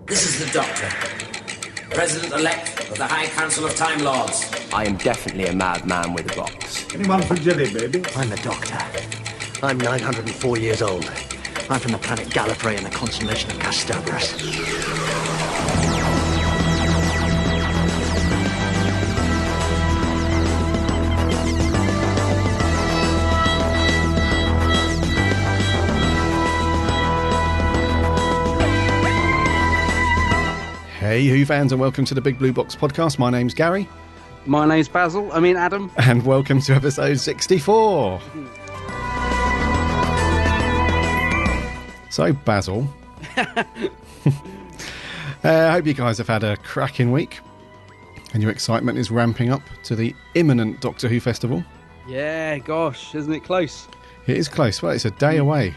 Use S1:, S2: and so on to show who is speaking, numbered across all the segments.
S1: This is the Doctor, President-elect of the High Council of Time Lords.
S2: I am definitely a madman with a box.
S3: Anyone for jelly, baby?
S4: I'm the Doctor. I'm 904 years old. I'm from the planet Gallifrey in the constellation of Castobrius.
S5: Hey Who fans, and welcome to the Big Blue Box podcast. My name's Gary.
S6: My name's Adam.
S5: And welcome to episode 64. So, Basil, I hope you guys have had a cracking week and your excitement is ramping up to the imminent Doctor Who festival.
S6: Yeah, gosh, isn't it close?
S5: It is close. Well, it's a day away.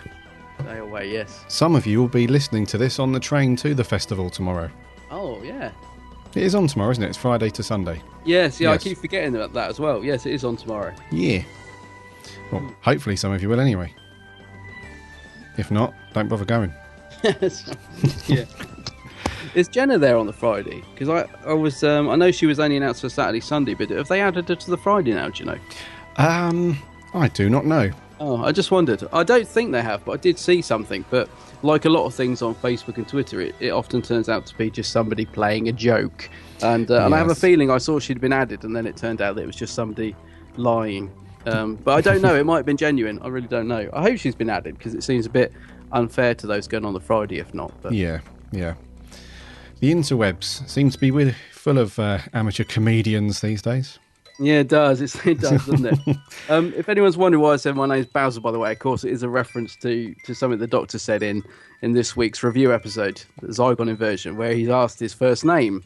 S6: Day away, yes.
S5: Some of you will be listening to this on the train to the festival tomorrow.
S6: Oh, yeah.
S5: It is on tomorrow, isn't it? It's Friday to Sunday.
S6: Yes, I keep forgetting about that as well. Yes, it is on tomorrow.
S5: Yeah. Well, hopefully some of you will anyway. If not, don't bother going.
S6: Yeah. Is Jenna there on the Friday? Because I was, I know she was only announced for Saturday, Sunday, but have they added her to the Friday now, do you know?
S5: I do not know.
S6: Oh, I just wondered. I don't think they have, but I did see something. But like a lot of things on Facebook and Twitter, it often turns out to be just somebody playing a joke. And I have a feeling I saw she'd been added, and then it turned out that it was just somebody lying. But I don't know. It might have been genuine. I really don't know. I hope she's been added, because it seems a bit unfair to those going on the Friday if not. But.
S5: Yeah. The interwebs seem to be full of amateur comedians these days.
S6: Yeah, it does. It does, doesn't it? If anyone's wondering why I said my name's Basil, by the way, of course, it is a reference to something the Doctor said in this week's review episode, Zygon Inversion, where he's asked his first name.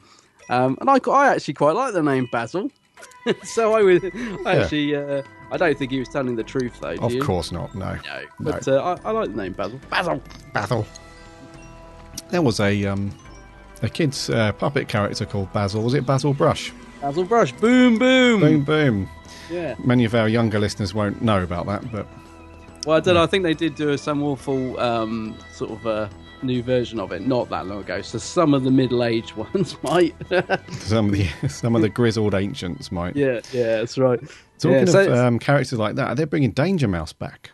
S6: And I actually quite like the name Basil. So I don't think he was telling the truth, though.
S5: Of course not, no.
S6: But I like the name Basil. Basil.
S5: There was a kid's puppet character called Basil. Was it Basil Brush?
S6: Basil Brush. Boom, boom.
S5: Boom, boom.
S6: Yeah.
S5: Many of our younger listeners won't know about that, but...
S6: Well, I don't know. I think they did do some awful sort of new version of it not that long ago. So some of the middle-aged ones might.
S5: some of the grizzled ancients might.
S6: Yeah, that's right.
S5: Talking of characters like that, they're bringing Danger Mouse back.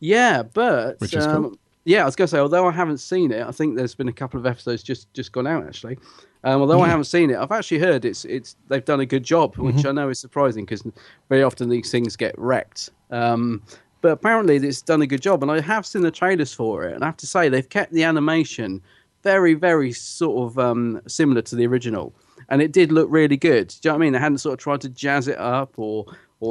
S6: Yeah, but...
S5: Which is cool.
S6: Yeah, I was going to say, although I haven't seen it, I think there's been a couple of episodes just gone out, actually. Although I haven't seen it, I've actually heard they've done a good job, which I know is surprising because very often these things get wrecked. But apparently it's done a good job, and I have seen the trailers for it, and I have to say they've kept the animation very, very sort of similar to the original, and it did look really good. Do you know what I mean? They hadn't sort of tried to jazz it up or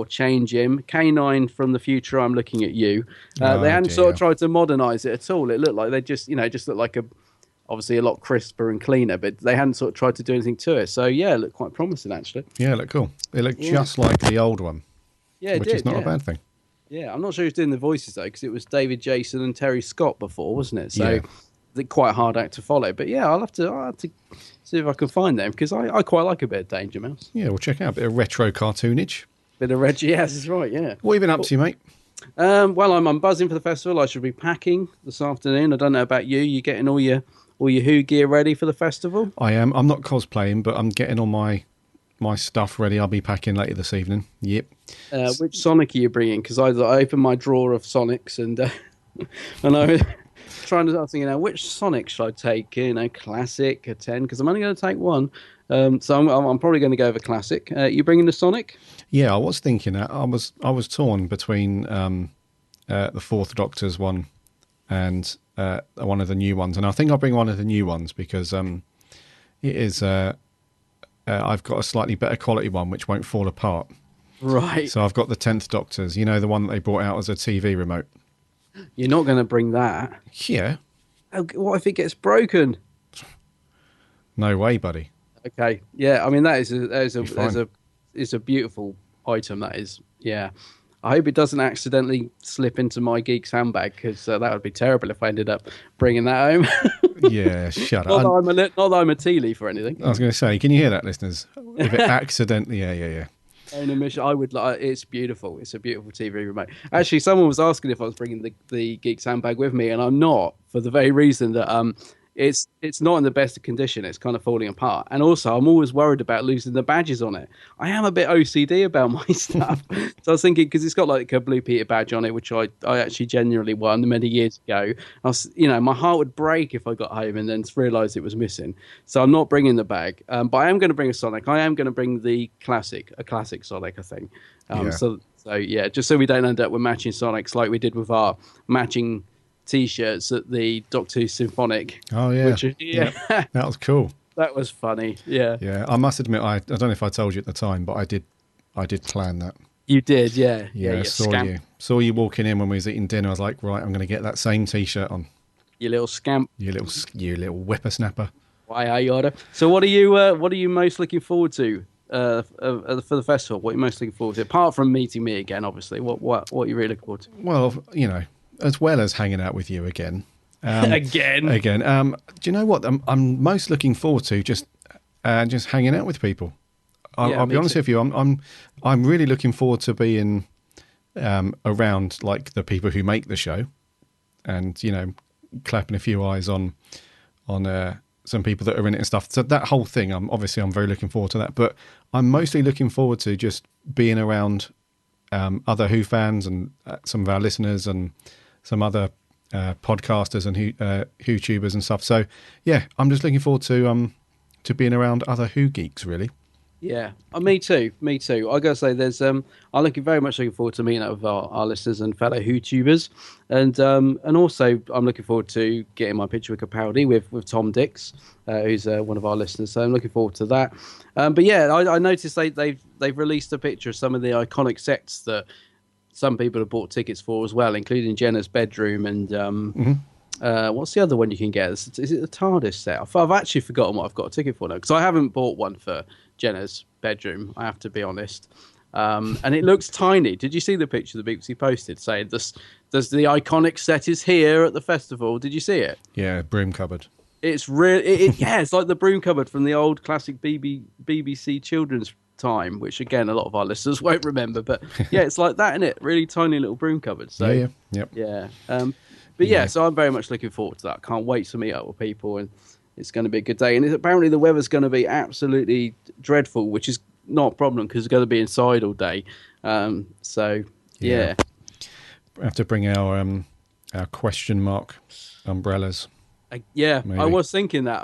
S6: change him. K9 from the future, I'm looking at you. They hadn't sort of tried to modernise it at all. It looked like they just looked like obviously a lot crisper and cleaner, but they hadn't sort of tried to do anything to it. So yeah, it looked quite promising actually.
S5: Yeah, it looked cool. It looked just like the old one.
S6: Yeah,
S5: which is not a bad thing.
S6: Yeah, I'm not sure who's doing the voices though, because it was David Jason and Terry Scott before, wasn't it? So they're quite a hard act to follow. But yeah, I'll have to see if I can find them, because I quite like a bit of Danger Mouse.
S5: Yeah, we'll check out a bit of retro cartoonage.
S6: Bit of Reggie, yes, that's right, yeah.
S5: What have you been up to, mate?
S6: Well, I'm buzzing for the festival. I should be packing this afternoon. I don't know about you. You getting all your Who gear ready for the festival?
S5: I am. I'm not cosplaying, but I'm getting all my stuff ready. I'll be packing later this evening. Yep.
S6: Which Sonic are you bringing? Because I opened my drawer of Sonics and I was I was thinking, which Sonic should I take? Classic, a 10, because I'm only going to take one. So I'm probably going to go over classic. You bringing the Sonic?
S5: Yeah, I was thinking that. I was torn between the Fourth Doctor's one and one of the new ones, and I think I'll bring one of the new ones because it is. I've got a slightly better quality one which won't fall apart.
S6: Right.
S5: So I've got the 10th Doctor's. You know, the one that they brought out as a TV remote.
S6: You're not going to bring that.
S5: Yeah.
S6: What if it gets broken?
S5: No way, buddy.
S6: Okay. Yeah. I mean, that is a beautiful item. That is. Yeah. I hope it doesn't accidentally slip into my geek's handbag, because that would be terrible if I ended up bringing that home.
S5: Yeah, shut up.
S6: Not that I'm a tea leaf or anything.
S5: I was going to say, can you hear that, listeners? If it accidentally, yeah.
S6: Own a mission. I would like. It's beautiful. It's a beautiful TV remote. Actually, someone was asking if I was bringing the Geeks handbag with me, and I'm not, for the very reason that it's not in the best of condition. It's kind of falling apart, and also I'm always worried about losing the badges on it. I am a bit OCD about my stuff, so I was thinking, because it's got like a Blue Peter badge on it, which I actually genuinely won many years ago. My heart would break if I got home and then realised it was missing. So I'm not bringing the bag, but I am going to bring a Sonic. I am going to bring a classic Sonic, I think. So yeah, just so we don't end up with matching Sonics like we did with our matching T-shirts at the Doctor Who Symphonic.
S5: Oh yeah, that was cool.
S6: That was funny. Yeah.
S5: I must admit, I don't know if I told you at the time, but I did plan that.
S6: You did, yeah.
S5: Yeah, saw you walking in when we was eating dinner. I was like, right, I'm going to get that same T-shirt on.
S6: You little scamp.
S5: You little whippersnapper.
S6: Why you order? So what are you most looking forward to for the festival? What are you most looking forward to, apart from meeting me again? Obviously, what are you really looking forward to?
S5: Well, as well as hanging out with you again.
S6: Again.
S5: Do you know what I'm most looking forward to? Just hanging out with people. I'll be honest with you. I'm really looking forward to being around like the people who make the show, and clapping a few eyes on some people that are in it and stuff. So that whole thing, I'm very looking forward to that. But I'm mostly looking forward to just being around other Who fans and some of our listeners and some other podcasters and Who-tubers and stuff. So yeah, I'm just looking forward to being around other Who geeks, really.
S6: Yeah, me too. I gotta say, there's I'm very much looking forward to meeting up with our listeners and fellow Who-tubers, and also I'm looking forward to getting my picture with Capaldi with Tom Dix, who's one of our listeners. So I'm looking forward to that. But yeah, I noticed they've released a picture of some of the iconic sets that some people have bought tickets for as well, including Jenna's bedroom and. What's the other one you can get? Is it the TARDIS set? I've actually forgotten what I've got a ticket for now, because I haven't bought one for Jenna's bedroom, I have to be honest. And it looks tiny. Did you see the picture the BBC posted saying the iconic set is here at the festival? Did you see it?
S5: Yeah, broom cupboard.
S6: It's really, yeah, it's like the broom cupboard from the old classic BBC children's time, which again a lot of our listeners won't remember. But yeah, it's like that, isn't it? Really tiny little broom cupboard. So yeah. But yeah, so I'm very much looking forward to that. Can't wait to meet up with people, and it's going to be a good day. And apparently the weather's going to be absolutely dreadful, which is not a problem because it's going to be inside all day. So yeah.
S5: We have to bring our question mark umbrellas.
S6: Maybe. I was thinking that.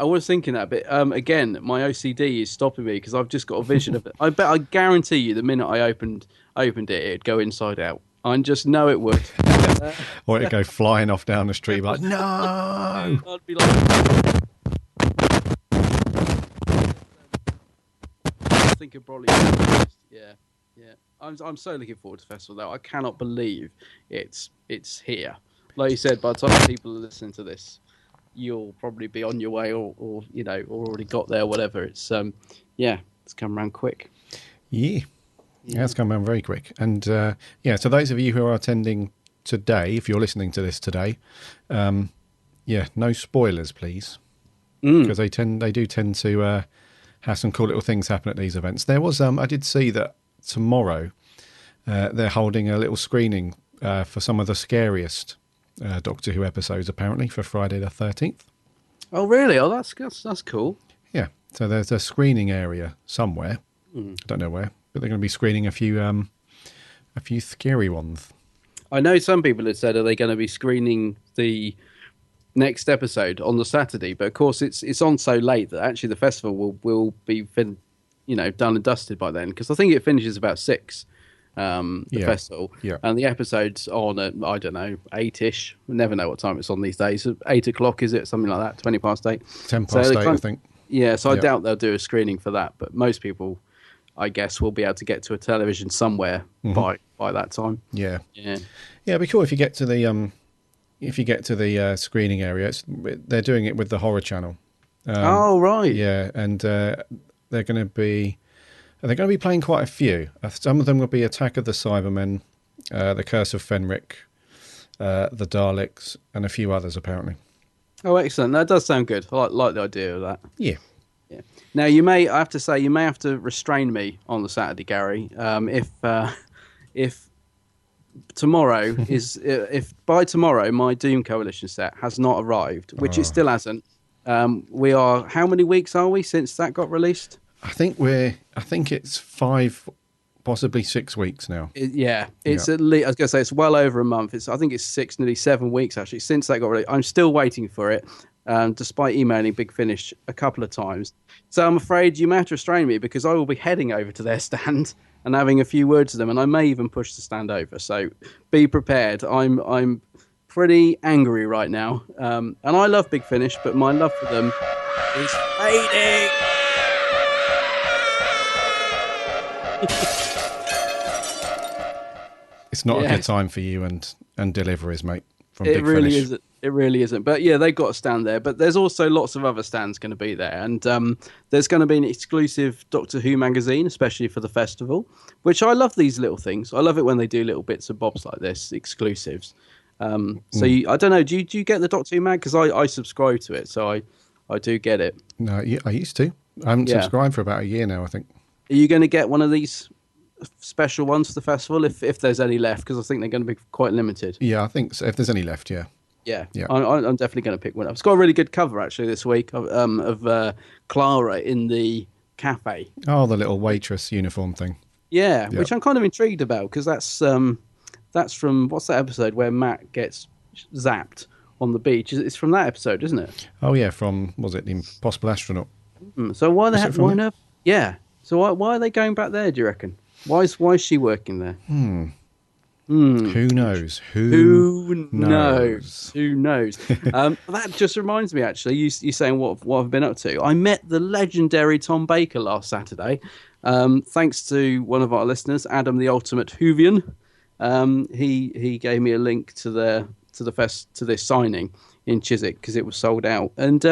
S6: But again, my OCD is stopping me because I've just got a vision of it. I guarantee you, the minute I opened it, it'd go inside out. I just know it would.
S5: Or it'd go flying off down the street like, no!
S6: I'd be like... I think it'd probably... Yeah. I'm so looking forward to the festival, though. I cannot believe it's here. Like you said, by the time people are listening to this, you'll probably be on your way or already got there, whatever. It's it's come around quick.
S5: Yeah, it's come around very quick. And so those of you who are attending today, if you're listening to this today, no spoilers, please, because they do tend to have some cool little things happen at these events. There was I did see that tomorrow they're holding a little screening for some of the scariest Doctor Who episodes, apparently, for Friday the 13th.
S6: Oh, really? Oh, that's cool.
S5: Yeah, so there's a screening area somewhere. I don't know where, but they're going to be screening a few scary ones.
S6: I know some people have said, are they going to be screening the next episode on the Saturday? But of course, it's on so late that actually the festival will be done and dusted by then, because I think it finishes about 6. The festival, and the episode's on at, I don't know, 8ish. We never know what time it's on these days. 8 o'clock, is it? Something like that. 20 past 8.
S5: 10 past 8, I think.
S6: Yeah, so I doubt they'll do a screening for that, but most people, I guess, will be able to get to a television somewhere by that time. Yeah,
S5: it'd be cool if you get to the screening area. They're doing it with the Horror Channel.
S6: Oh right,
S5: yeah, and they're going to be playing quite a few. Some of them will be Attack of the Cybermen, The Curse of Fenric, The Daleks, and a few others, apparently.
S6: Oh, excellent. That does sound good. I like the idea of that.
S5: Yeah.
S6: Yeah. Now I have to say, you may have to restrain me on the Saturday, Gary. If tomorrow if by tomorrow my Doom Coalition set has not arrived, which it still hasn't, we are, how many weeks are we since that got released?
S5: I think it's 5, possibly 6 weeks now.
S6: It's at least, I was going to say, it's well over a month. I think it's 6, nearly 7 weeks actually since that got released. I'm still waiting for it, despite emailing Big Finish a couple of times. So I'm afraid you may have to restrain me, because I will be heading over to their stand and having a few words with them, and I may even push the stand over. So be prepared. I'm pretty angry right now, and I love Big Finish, but my love for them is fading.
S5: It's not a good time for you and deliveries, mate. From
S6: It
S5: Big
S6: really
S5: Finish.
S6: isn't. It really isn't. But yeah, they've got a stand there. But there's also lots of other stands going to be there. And there's going to be an exclusive Doctor Who magazine, especially for the festival, which I love these little things. I love it when they do little bits and bobs like this, exclusives. I don't know, do you get the Doctor Who mag? Because I subscribe to it, so I do get it.
S5: No, I used to. I haven't subscribed for about a year now, I think.
S6: Are you going to get one of these special ones for the festival, if there's any left? Because I think they're going to be quite limited.
S5: Yeah, I think so. If there's any left, yeah.
S6: Yeah.
S5: Yeah.
S6: I'm definitely going to pick one up. It's got a really good cover actually this week of Clara in the cafe.
S5: Oh, the little waitress uniform thing.
S6: Yeah,
S5: Yeah.
S6: which I'm kind of intrigued about, because that's from, what's that episode where Matt gets zapped on the beach? It's from that episode, isn't it?
S5: Oh yeah, from, was it The Impossible Astronaut?
S6: So why the
S5: Was it
S6: heck?
S5: from
S6: Why
S5: there?
S6: not? Yeah. So why are they going back there? Do you reckon? Why is she working there?
S5: Who knows?
S6: Who knows? Who knows? That just reminds me, actually, you saying what I've been up to. I met the legendary Tom Baker last Saturday, thanks to one of our listeners, Adam the Ultimate Whovian. He gave me a link to this signing in Chiswick, because it was sold out, and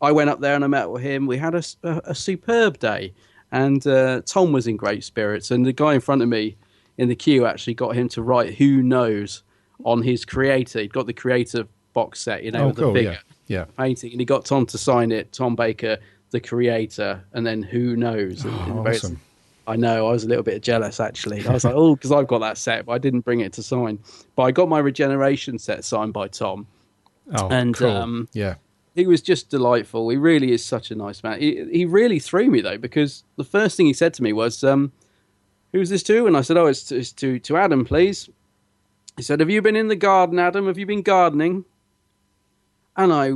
S6: I went up there and I met with him. We had a superb day, and Tom was in great spirits, and the guy in front of me in the queue actually got him to write "Who Knows" on his Creator. He'd got the Creator box set, with the figure painting, and he got Tom to sign it. Tom Baker, the Creator, and then "Who Knows."
S5: Awesome.
S6: I know, I was a little bit jealous actually. I was like, oh, because I've got that set, but I didn't bring it to sign. But I got my Regeneration set signed by Tom.
S5: Oh,
S6: And
S5: cool. Yeah.
S6: he was just delightful. He really is such a nice man. He really threw me though, because the first thing he said to me was, "Who's this to?" And I said, "Oh, it's to Adam, please." He said, "Have you been in the garden, Adam? Have you been gardening?" And I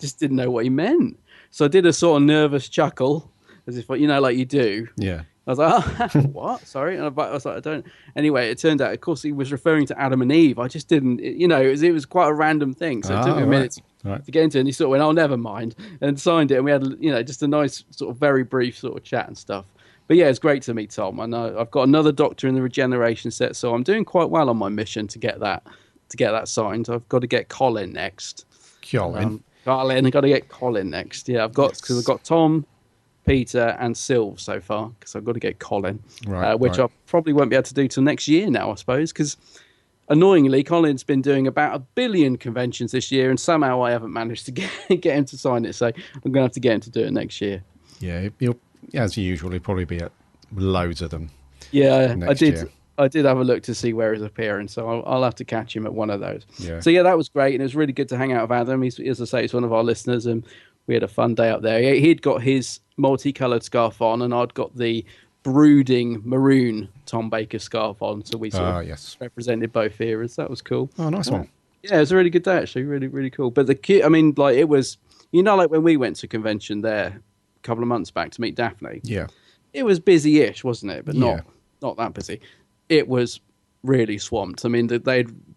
S6: just didn't know what he meant. So I did a sort of nervous chuckle, as if, like you do.
S5: Yeah.
S6: I was like, oh, what? Sorry. And I was like, I don't. Anyway, it turned out, of course, he was referring to Adam and Eve. I just didn't, it was quite a random thing. So it took me a minute to get into it. And he sort of went, "Oh, never mind," and signed it. And we had, just a nice sort of very brief sort of chat and stuff. But yeah, it's great to meet Tom. I know I've got another Doctor in the Regeneration set, so I'm doing quite well on my mission to get that signed. I've got to get Colin next.
S5: Colin.
S6: I've got to get Colin next. Yeah, I've got Tom, Peter and Sylv so far, because I've got to get Colin, which I probably won't be able to do till next year now, I suppose, because annoyingly Colin's been doing about 1 billion conventions this year, and somehow I haven't managed to get him to sign it, so I'm going to have to get him to do it next year.
S5: Yeah, he'll, as usual, he'll probably be at loads of them.
S6: Yeah,
S5: next year.
S6: I did have a look to see where he's appearing, so I'll have to catch him at one of those.
S5: Yeah.
S6: So yeah, that was great, and it was really good to hang out with Adam. He's, as I say, he's one of our listeners, and we had a fun day up there. He'd got his multicoloured scarf on, and I'd got the brooding maroon Tom Baker scarf on, so we sort of represented both eras. That was cool.
S5: Oh, nice one.
S6: Yeah, it was a really good day, actually. Really, really cool. But it was, like when we went to convention there a couple of months back to meet Daphne.
S5: Yeah.
S6: It was busy-ish, wasn't it? But not that busy. It was really swamped. I mean,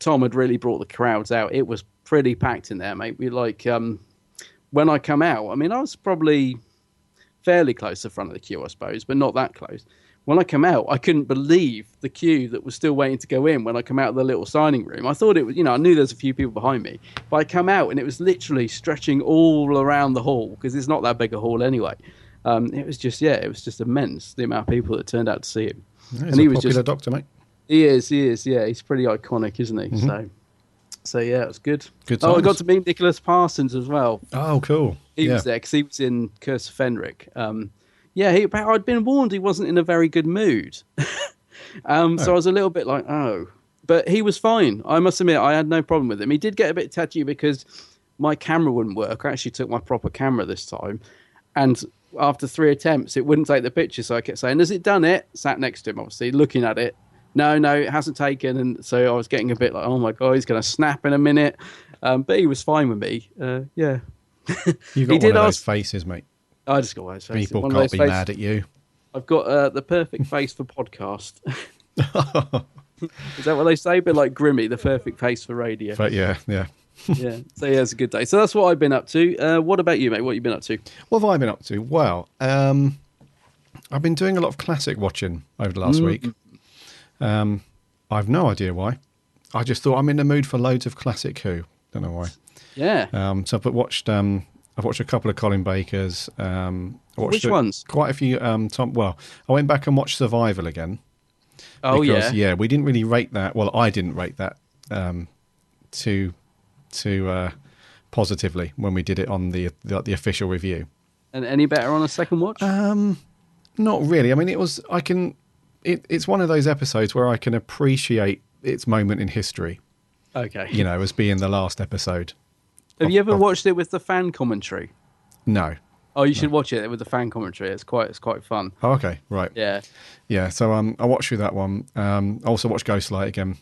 S6: Tom had really brought the crowds out. It was pretty packed in there, mate. When I come out, I mean, I was probably fairly close to the front of the queue, I suppose, but not that close. When I come out, I couldn't believe the queue that was still waiting to go in when I come out of the little signing room. I thought it was, I knew there's a few people behind me, but I come out and it was literally stretching all around the hall, because it's not that big a hall anyway. It was just immense, the amount of people that turned out to see him.
S5: He's a popular Doctor, mate.
S6: He is, yeah. He's pretty iconic, isn't he? Mm-hmm. So, So yeah, it was good.
S5: Good
S6: Oh, I got
S5: times.
S6: to meet Nicholas Parsons as well.
S5: Oh, cool.
S6: He
S5: yeah.
S6: was there because he was in Curse of Fenric. I'd been warned he wasn't in a very good mood. So I was a little bit like, oh. But he was fine. I must admit, I had no problem with him. He did get a bit touchy because my camera wouldn't work. I actually took my proper camera this time. And after 3 attempts, it wouldn't take the picture. So I kept saying, has it done it? Sat next to him, obviously, looking at it. No, it hasn't taken. And so I was getting a bit like, oh my God, he's going to snap in a minute. But he was fine with me. Yeah.
S5: You've got one of those faces, mate.
S6: I just got one of those faces.
S5: People
S6: One of
S5: can't
S6: those
S5: be
S6: faces.
S5: mad at you.
S6: I've got the perfect face for podcast. Is that what they say? A bit like Grimmy, the perfect face for radio.
S5: But yeah.
S6: Yeah. So yeah, it's a good day. So that's what I've been up to. What about you, mate? What have you been up to?
S5: What have I been up to? Well, I've been doing a lot of classic watching over the last week. I've no idea why. I just thought I'm in the mood for loads of classic Who. Don't know why.
S6: Yeah.
S5: So I've watched a couple of Colin Bakers.
S6: Which ones?
S5: Quite a few. I went back and watched Survival again.
S6: Oh,
S5: because,
S6: yeah.
S5: we didn't really rate that. Well, I didn't rate that too positively when we did it on the official review.
S6: And any better on a second watch?
S5: Not really. I mean, it's one of those episodes where I can appreciate its moment in history.
S6: Okay.
S5: As being the last episode.
S6: Have you ever watched it with the fan commentary?
S5: No.
S6: Oh, you should watch it with the fan commentary. It's quite fun.
S5: Oh, okay, right.
S6: Yeah.
S5: Yeah. So I watched through that one. I also watched Ghostlight again,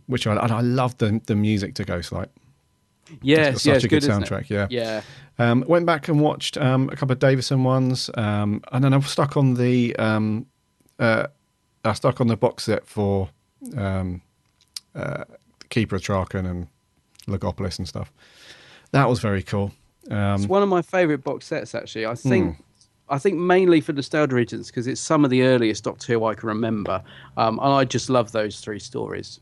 S5: which I love the music to Ghostlight.
S6: Yes,
S5: It's got such a good
S6: isn't
S5: soundtrack.
S6: it?
S5: Yeah.
S6: Yeah.
S5: Went back and watched a couple of Davison ones, and then I was stuck on the box set for Keeper of Traken and Legopolis and stuff. That was very cool.
S6: It's one of my favourite box sets, actually. I think mainly for nostalgia reasons because it's some of the earliest Doctor Who I can remember, and I just love those 3 stories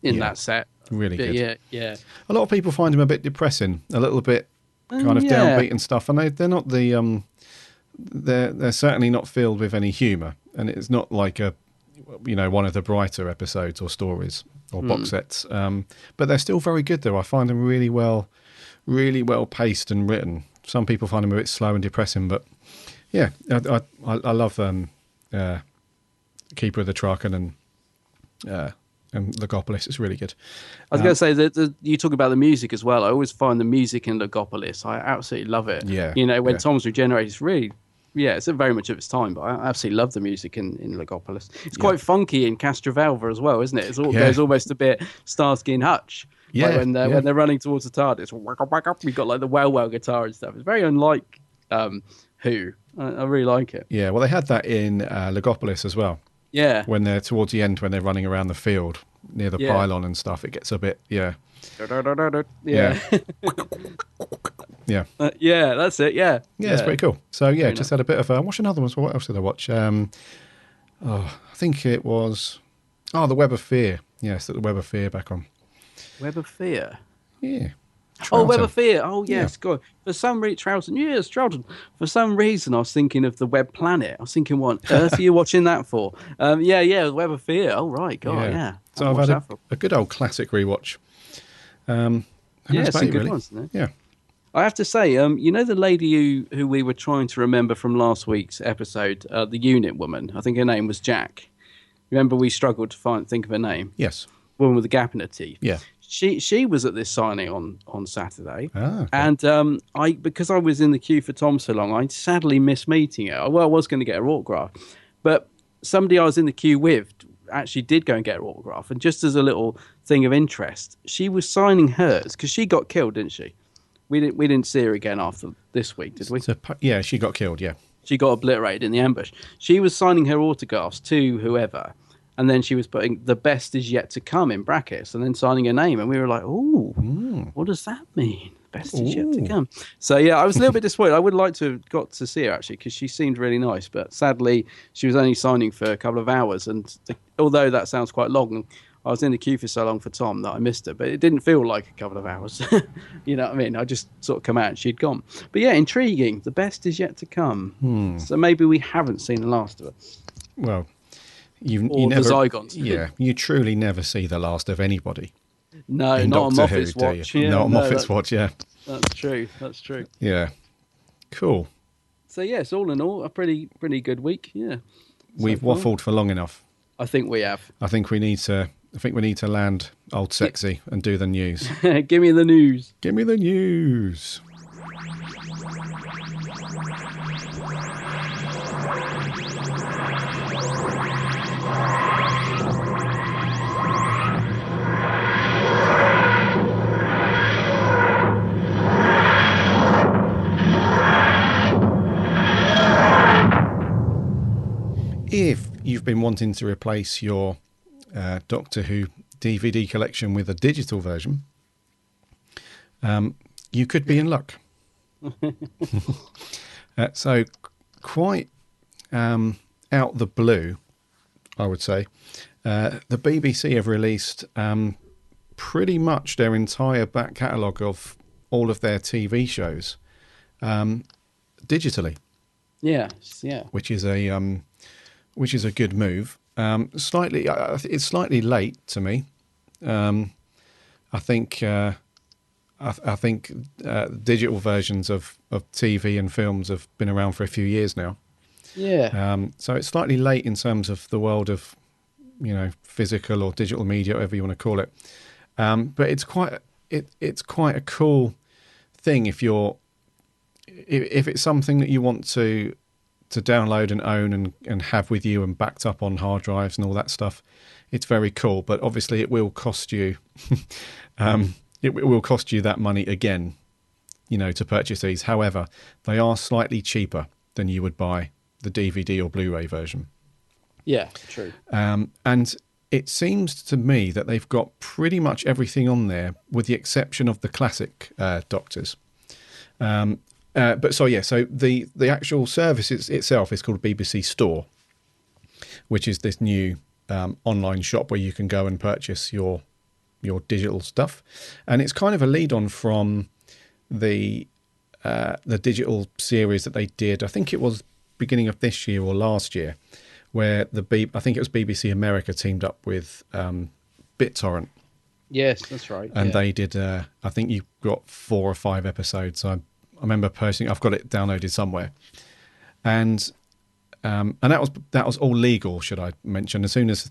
S6: in that set.
S5: Really good.
S6: Yeah.
S5: A lot of people find him a bit depressing, a little bit kind of downbeat and stuff, and they're not the they're certainly not filled with any humour, and it's not like one of the brighter episodes or stories or box sets, but they're still very good though. I find them really well paced and written. Some people find them a bit slow and depressing, but yeah, I love Keeper of the Traken and Legopolis. It's really good.
S6: I was going to say that you talk about the music as well. I always find the music in Legopolis. I absolutely love it.
S5: Yeah.
S6: When Tom's Regenerated, it's really, it's very much of its time, but I absolutely love the music in Legopolis. It's quite funky in Castrovalva as well, isn't it? It goes almost a bit Starsky and Hutch.
S5: Yeah,
S6: like when they're running towards the TARDIS, we've got like the well guitar and stuff. It's very unlike Who. I really like it.
S5: Yeah, well, they had that in Legopolis as well.
S6: Yeah.
S5: When they're towards the end, when they're running around the field near the pylon and stuff, it gets a bit,
S6: Yeah.
S5: Yeah.
S6: Yeah, that's it. Yeah.
S5: Yeah, it's pretty cool. So, just had a bit of a... Watch another one. So what else did I watch? I think it was... Oh, The Web of Fear. Yes, The Web of Fear back on.
S6: Web of Fear?
S5: Yeah.
S6: Oh, Web of Fear. Oh, yes.
S5: Yeah.
S6: God. For some reason, Troughton. Yes, Troughton. For some reason, I was thinking of the Web Planet. I was thinking, what on earth are you watching that for? The Web of Fear. Oh, right. God, yeah.
S5: So I've had a good old classic rewatch.
S6: Some good ones, isn't it?
S5: Yeah.
S6: I have to say, the lady who we were trying to remember from last week's episode, the unit woman, I think her name was Jack. Remember we struggled to think of her name?
S5: Yes.
S6: Woman with the gap in her teeth.
S5: Yeah.
S6: She was at this signing on Saturday.
S5: Ah, okay.
S6: And because I was in the queue for Tom so long, I sadly missed meeting her. Well, I was going to get her autograph. But somebody I was in the queue with actually did go and get her autograph. And just as a little thing of interest, she was signing hers because she got killed, didn't she? We didn't see her again after this week, did we?
S5: Yeah, she got killed, yeah.
S6: She got obliterated in the ambush. She was signing her autographs to whoever, and then she was putting "the best is yet to come" in brackets, and then signing her name. And we were like, "Oh, what does that mean? Best is yet to come." So yeah, I was a little bit disappointed. I would like to have got to see her actually because she seemed really nice, but sadly, she was only signing for a couple of hours. And although that sounds quite long, I was in the queue for so long for Tom that I missed her, but it didn't feel like a couple of hours. You know what I mean? I just sort of come out and she'd gone. But yeah, intriguing. The best is yet to come. So maybe we haven't seen the last of it.
S5: Well, you
S6: Or
S5: never,
S6: the Zygons.
S5: Yeah, you truly never see the last of anybody.
S6: No,
S5: in
S6: not on
S5: Doctor
S6: Moffat's
S5: Who, do
S6: watch.
S5: you?
S6: Yeah,
S5: Not on
S6: no,
S5: Moffat's watch, yeah.
S6: That's true. That's true.
S5: Yeah. Cool.
S6: So yes, all in all, a pretty good week. Yeah.
S5: We've
S6: far.
S5: waffled for long enough.
S6: I think we have.
S5: I think we need to land old sexy and do the news.
S6: Give me the news.
S5: Give me the news. If you've been wanting to replace your Doctor Who DVD collection with a digital version, you could be in luck. So quite out the blue, I would say, the BBC have released pretty much their entire back catalogue of all of their TV shows digitally.
S6: Yes, yeah.
S5: Which is a good move. It's slightly late to me. I think digital versions of TV and films have been around for a few years now.
S6: Yeah.
S5: So it's slightly late in terms of the world of, physical or digital media, whatever you want to call it. But it's quite a cool thing if it's something that you want to download and own and have with you and backed up on hard drives and all that stuff. It's very cool, but obviously it will cost you it will cost you that money again, to purchase these. However, they are slightly cheaper than you would buy the DVD or Blu-ray version.
S6: Yeah, true.
S5: And it seems to me that they've got pretty much everything on there with the exception of the classic Doctors. So the actual service itself is called BBC Store, which is this new online shop where you can go and purchase your digital stuff, and it's kind of a lead on from the digital series that they did. I think it was beginning of this year or last year, where I think it was BBC America teamed up with BitTorrent.
S6: Yes, that's right.
S5: And they did. I think you got 4 or 5 episodes. I remember personally, I've got it downloaded somewhere, and that was all legal. Should I mention? As soon as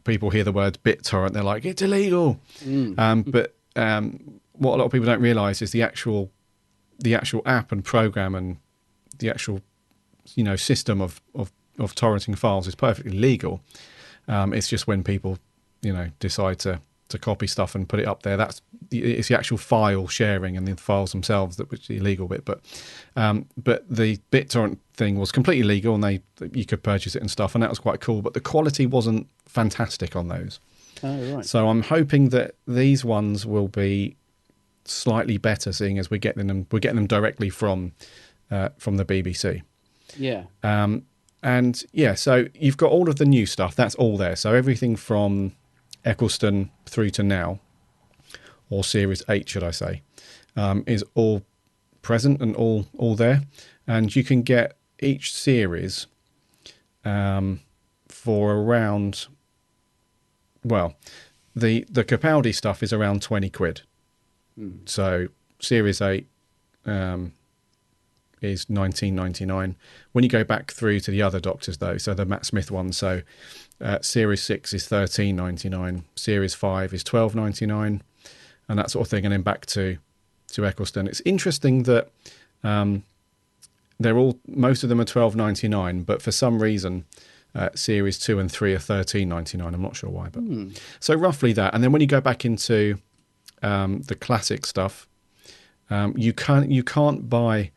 S5: people hear the word BitTorrent, they're like, it's illegal. But what a lot of people don't realise is the actual app and program and the actual system of torrenting files is perfectly legal. It's just when people decide to copy stuff and put it up there, it's the actual file sharing and the files themselves that was the illegal bit. But the BitTorrent thing was completely legal, and you could purchase it and stuff, and that was quite cool. But the quality wasn't fantastic on those.
S6: Oh, right.
S5: So I'm hoping that these ones will be slightly better, seeing as we're getting them directly from the BBC.
S6: Yeah.
S5: And yeah, so you've got all of the new stuff. That's all there. So everything from Eccleston through to now, or Series 8, should I say, is all present and all there. And you can get each series for around, well, the Capaldi stuff is around 20 quid. So Series 8 is 19.99. When you go back through to the other Doctors, though, so the Matt Smith one, so Series 6 is 13.99, Series 5 is 12.99, and that sort of thing, and then back to Eccleston. It's interesting that most of them are 12.99, but for some reason Series 2 and 3 are 13.99. I'm not sure why, but so roughly that. And then when you go back into the classic stuff, you can't buy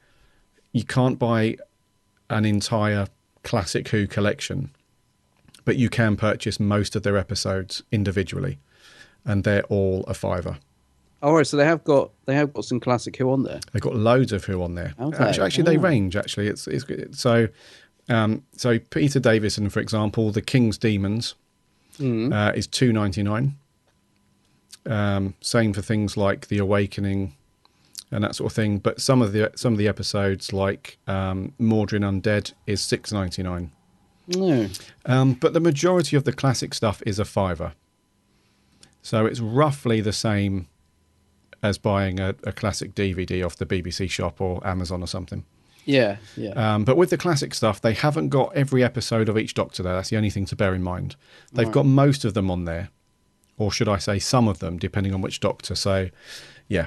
S5: an entire classic Who collection, but you can purchase most of their episodes individually, and they're all a £5.
S6: All right, so they have got some classic Who on there.
S5: They've got loads of Who on there.
S6: Okay.
S5: Actually, they range. Actually, it's so. So Peter Davison, for example, The King's Demons is £2.99. Same for things like The Awakening and that sort of thing. But some of the episodes, like Mordrin Undead, is £6.99.
S6: No.
S5: But the majority of the classic stuff is a £5. So it's roughly the same as buying a classic DVD off the BBC shop or Amazon or something.
S6: Yeah.
S5: But with the classic stuff, they haven't got every episode of each Doctor there. That's the only thing to bear in mind. They've got most of them on there, or should I say some of them, depending on which Doctor. So, yeah,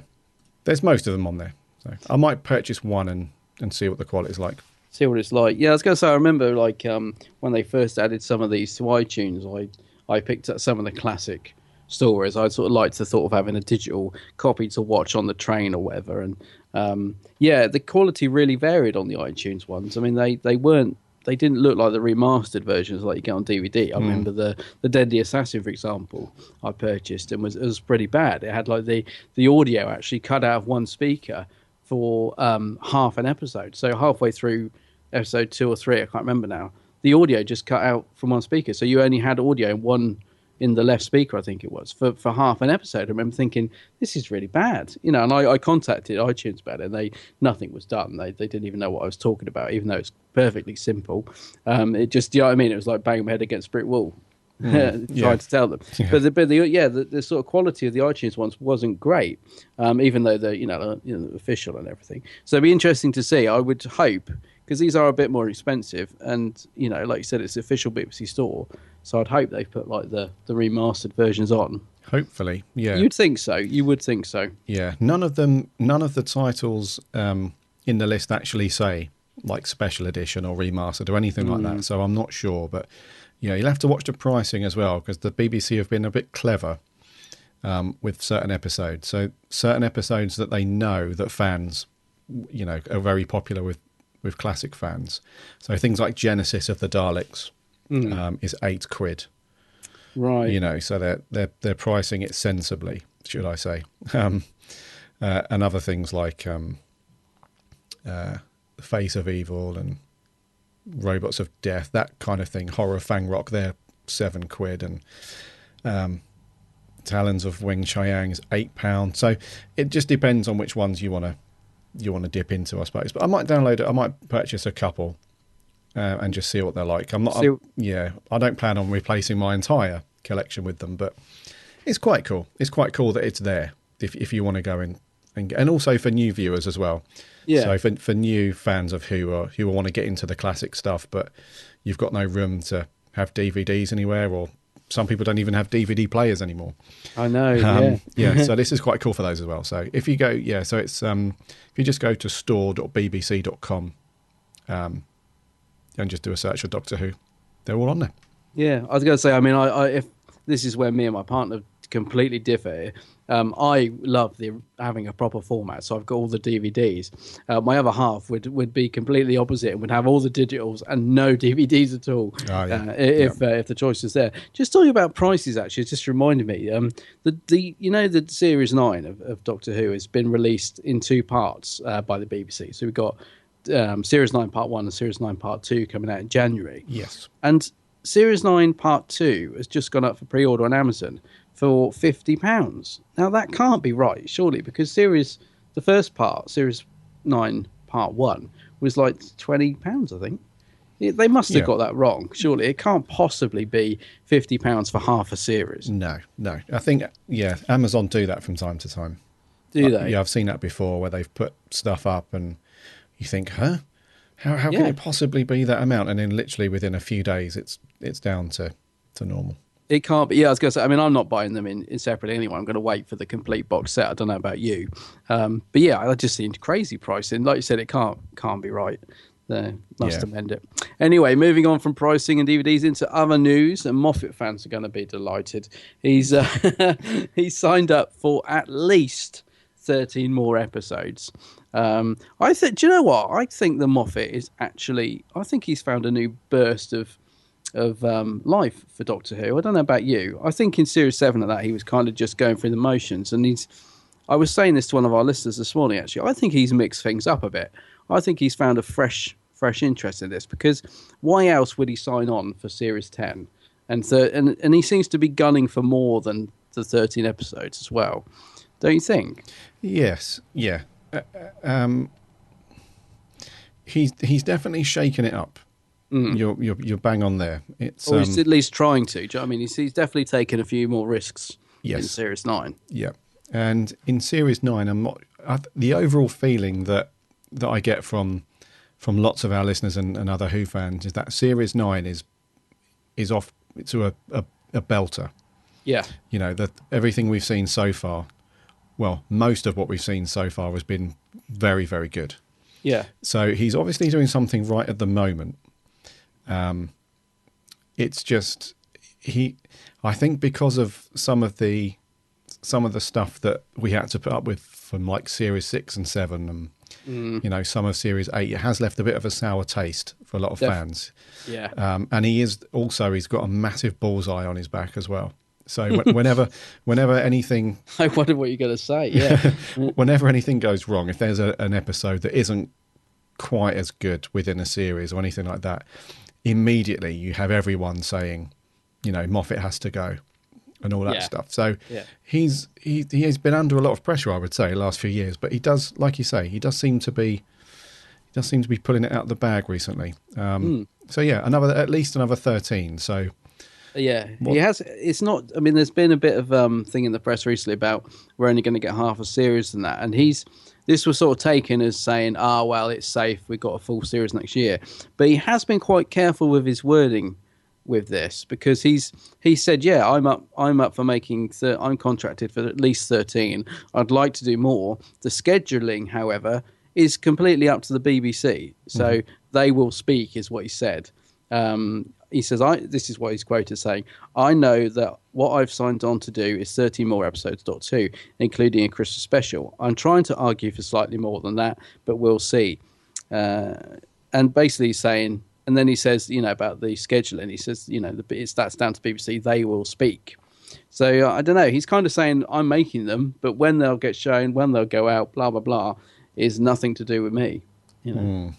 S5: there's most of them on there. So I might purchase one and see what the quality's like.
S6: See what it's like. Yeah, I was going to say, I remember when they first added some of these to iTunes, I picked up some of the classic stories. I'd sort of like to thought of having a digital copy to watch on the train or whatever. And the quality really varied on the iTunes ones. I mean, they didn't look like the remastered versions like you get on DVD. I remember the Deadly Assassin, for example, I purchased and it was pretty bad. It had like the audio actually cut out of one speaker for half an episode. So halfway through episode 2 or 3, I can't remember now, the audio just cut out from one speaker. So you only had audio in the left speaker, I think it was, for half an episode. I remember thinking, this is really bad. And I contacted iTunes about it, and nothing was done. They didn't even know what I was talking about, even though it's perfectly simple. It just, you know what I mean? It was like banging my head against a brick wall. Trying to tell them, but the sort of quality of the iTunes ones wasn't great, even though they're official and everything. So it'd be interesting to see. I would hope, because these are a bit more expensive, and like you said, it's the official BBC store. So I'd hope they put like the remastered versions on.
S5: Hopefully, yeah.
S6: You'd think so. You would think so.
S5: Yeah. None of the titles in the list actually say like special edition or remastered or anything like that. So I'm not sure, but. Yeah, you'll have to watch the pricing as well, because the BBC have been a bit clever with certain episodes. So certain episodes that they know that fans, are very popular with classic fans. So things like Genesis of the Daleks is £8.
S6: Right.
S5: So they're pricing it sensibly, should I say. And other things like The Face of Evil and Robots of Death, that kind of thing, Horror Fang Rock, they're £7, and Talons of Wing Chiang is £8. So it just depends on which ones you want to dip into, I suppose. But I might download it. I might purchase a couple and just see what they're like. I don't plan on replacing my entire collection with them, but it's quite cool. It's quite cool that it's there if you want to go in, and also for new viewers as well. Yeah. So for new fans of who want to get into the classic stuff, but you've got no room to have DVDs anywhere, or some people don't even have DVD players anymore.
S6: I know.
S5: Yeah. So this is quite cool for those as well. So if you go, so it's if you just go to store.bbc.com and just do a search for Doctor Who, they're all on there. Yeah,
S6: I was going to say, I mean, I if this is where me and my partner completely differ. I love having a proper format, so I've got all the DVDs. My other half would be completely opposite and would have all the digitals and no DVDs at all. If the choice is there. Just talking about prices, actually, it just reminded me. The Series 9 of Doctor Who has been released in 2 parts by the BBC. So we've got Series 9 Part 1 and Series 9 Part 2 coming out in January.
S5: Yes.
S6: And Series 9 Part 2 has just gone up for pre-order on Amazon for £50. Now that can't be right, surely, because the first part, Series 9 Part 1, was like £20, I think. They must have got that wrong, surely. It can't possibly be £50 for half a series.
S5: No. I think, Amazon do that from time to time.
S6: Do they?
S5: Yeah, I've seen that before, where they've put stuff up and you think, huh? How can it possibly be that amount? And then literally within a few days, it's down to normal.
S6: It can't be. Yeah, I was going to say, I mean, I'm not buying them in separately anyway. I'm going to wait for the complete box set. I don't know about you. But yeah, I just seemed crazy pricing. Like you said, it can't be right. They must amend it. Anyway, moving on from pricing and DVDs into other news, and Moffat fans are going to be delighted. He's signed up for at least 13 more episodes. I think. Do you know what? I think the Moffat is actually. I think he's found a new burst of life for Doctor Who. I don't know about you. I think in Series 7 of that, he was kind of just going through the motions, and I was saying this to one of our listeners this morning, actually. I think he's mixed things up a bit. I think he's found a fresh interest in this, because why else would he sign on for Series 10? And he seems to be gunning for more than the 13 episodes as well. Don't you think?
S5: Yes, yeah. He's definitely shaken it up. You're bang on there. It's
S6: or he's at least trying to. Do you know what I mean? He's definitely taken a few more risks in Series 9.
S5: Yeah. And in Series 9, the overall feeling that I get from lots of our listeners and other Who fans is that Series 9 is off to a belter.
S6: Yeah.
S5: You know, that everything we've seen so far, well, most of what we've seen so far has been very, very good.
S6: Yeah.
S5: So he's obviously doing something right at the moment. It's just I think because of some of the stuff that we had to put up with from like Series 6 and 7 and you know, some of Series 8, it has left a bit of a sour taste for a lot of fans.
S6: Yeah.
S5: And he's got a massive bullseye on his back as well. So whenever anything,
S6: I wonder what you're going to say. Yeah.
S5: whenever anything goes wrong, if there's an episode that isn't quite as good within a series or anything like that, immediately you have everyone saying, you know, Moffat has to go and all that stuff. So he has been under a lot of pressure, I would say, the last few years. But he does, like you say, he does seem to be pulling it out of the bag recently. So yeah, at least another 13. So.
S6: Yeah, he has. It's not. I mean, there's been a bit of thing in the press recently about we're only going to get half a series than that, and this was sort of taken as saying, well, it's safe. We've got a full series next year. But he has been quite careful with his wording with this because he said, yeah, I'm up for making. I'm contracted for at least 13. I'd like to do more. The scheduling, however, is completely up to the BBC, so they will speak, is what he said. He says, this is what he's quoted saying, I know that what I've signed on to do is 13 more episodes, .2, including a Christmas special. I'm trying to argue for slightly more than that, but we'll see. And basically he's saying, and then he says, you know, about the scheduling, he says, you know, that's down to BBC, they will speak. So I don't know, he's kind of saying, I'm making them, but when they'll get shown, when they'll go out, blah, blah, blah, is nothing to do with me, you know.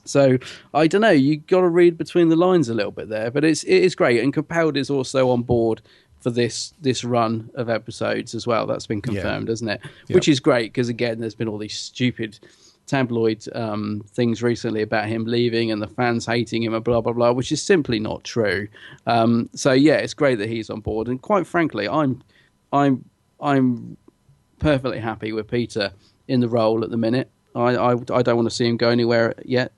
S6: So I don't know. You got to read between the lines a little bit there, but it is great. And Capaldi's also on board for this run of episodes as well. That's been confirmed, isn't it? Yep. Which is great because again, there's been all these stupid tabloid things recently about him leaving and the fans hating him and blah blah blah, which is simply not true. So yeah, it's great that he's on board. And quite frankly, I'm perfectly happy with Peter in the role at the minute. I don't want to see him go anywhere yet.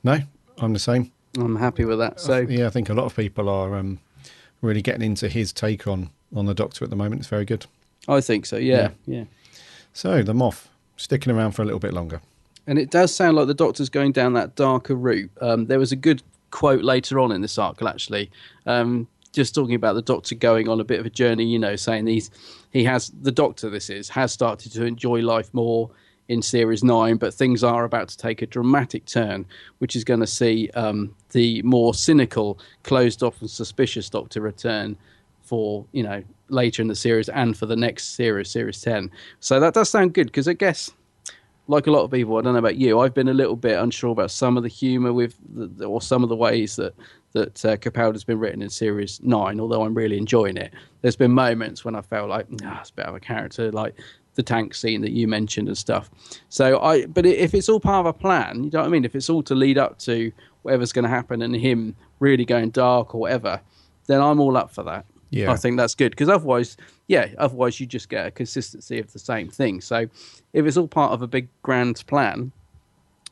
S5: No, I'm the same.
S6: I'm happy with that. So
S5: I think a lot of people are really getting into his take on the Doctor at the moment. It's very good.
S6: I think so. Yeah.
S5: So the Moff sticking around for a little bit longer,
S6: and it does sound like the Doctor's going down that darker route. There was a good quote later on in this article, actually, just talking about the Doctor going on a bit of a journey. You know, saying the Doctor has started to enjoy life more in Series 9, but things are about to take a dramatic turn, which is going to see the more cynical, closed off and suspicious Doctor return for, you know, later in the series and for the next series, Series 10. So that does sound good, because I guess, like a lot of people, I don't know about you, I've been a little bit unsure about some of the humour or some of the ways that Capaldi's been written in Series 9, although I'm really enjoying it. There's been moments when I felt like, it's a bit of a character, like the tank scene that you mentioned and stuff. But if it's all part of a plan, you know what I mean? If it's all to lead up to whatever's going to happen and him really going dark or whatever, then I'm all up for that. Yeah. I think that's good, because otherwise you just get a consistency of the same thing. So if it's all part of a big grand plan,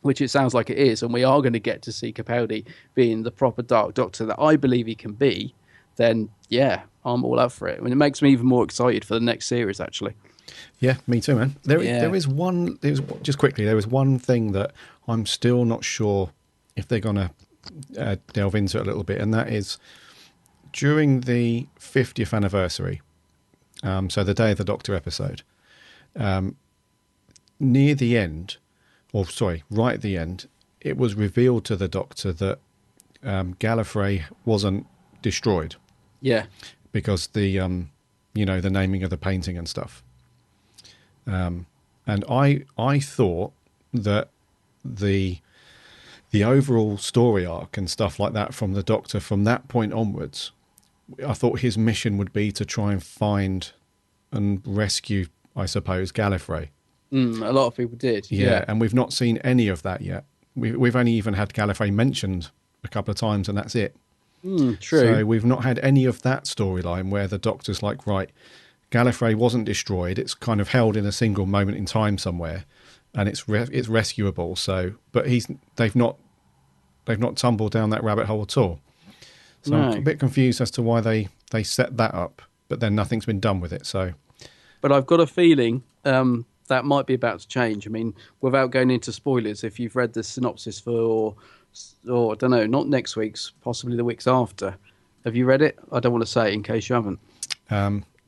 S6: which it sounds like it is, and we are going to get to see Capaldi being the proper Dark Doctor that I believe he can be, then yeah, I'm all up for it. I mean, it makes me even more excited for the next series, actually.
S5: Yeah, me too, man. There was one thing that I'm still not sure if they're going to delve into it a little bit, and that is during the 50th anniversary, so the Day of the Doctor episode, near the end, right at the end, it was revealed to the Doctor that Gallifrey wasn't destroyed. Yeah. Because the naming of the painting and stuff. And I thought that the overall story arc and stuff like that from the Doctor from that point onwards, I thought his mission would be to try and find and rescue, I suppose, Gallifrey.
S6: A lot of people did.
S5: Yeah, and we've not seen any of that yet. We've only even had Gallifrey mentioned a couple of times, and that's it.
S6: True.
S5: So we've not had any of that storyline where the Doctor's like, right, Gallifrey wasn't destroyed. It's kind of held in a single moment in time somewhere, and it's rescuable. So, but they've not tumbled down that rabbit hole at all. So
S6: No.
S5: I'm a bit confused as to why they set that up, but then nothing's been done with it. So,
S6: But I've got a feeling that might be about to change. I mean, without going into spoilers, if you've read the synopsis for, or I don't know, not next week's, possibly the week's after. Have you read it? I don't want to say in case you haven't.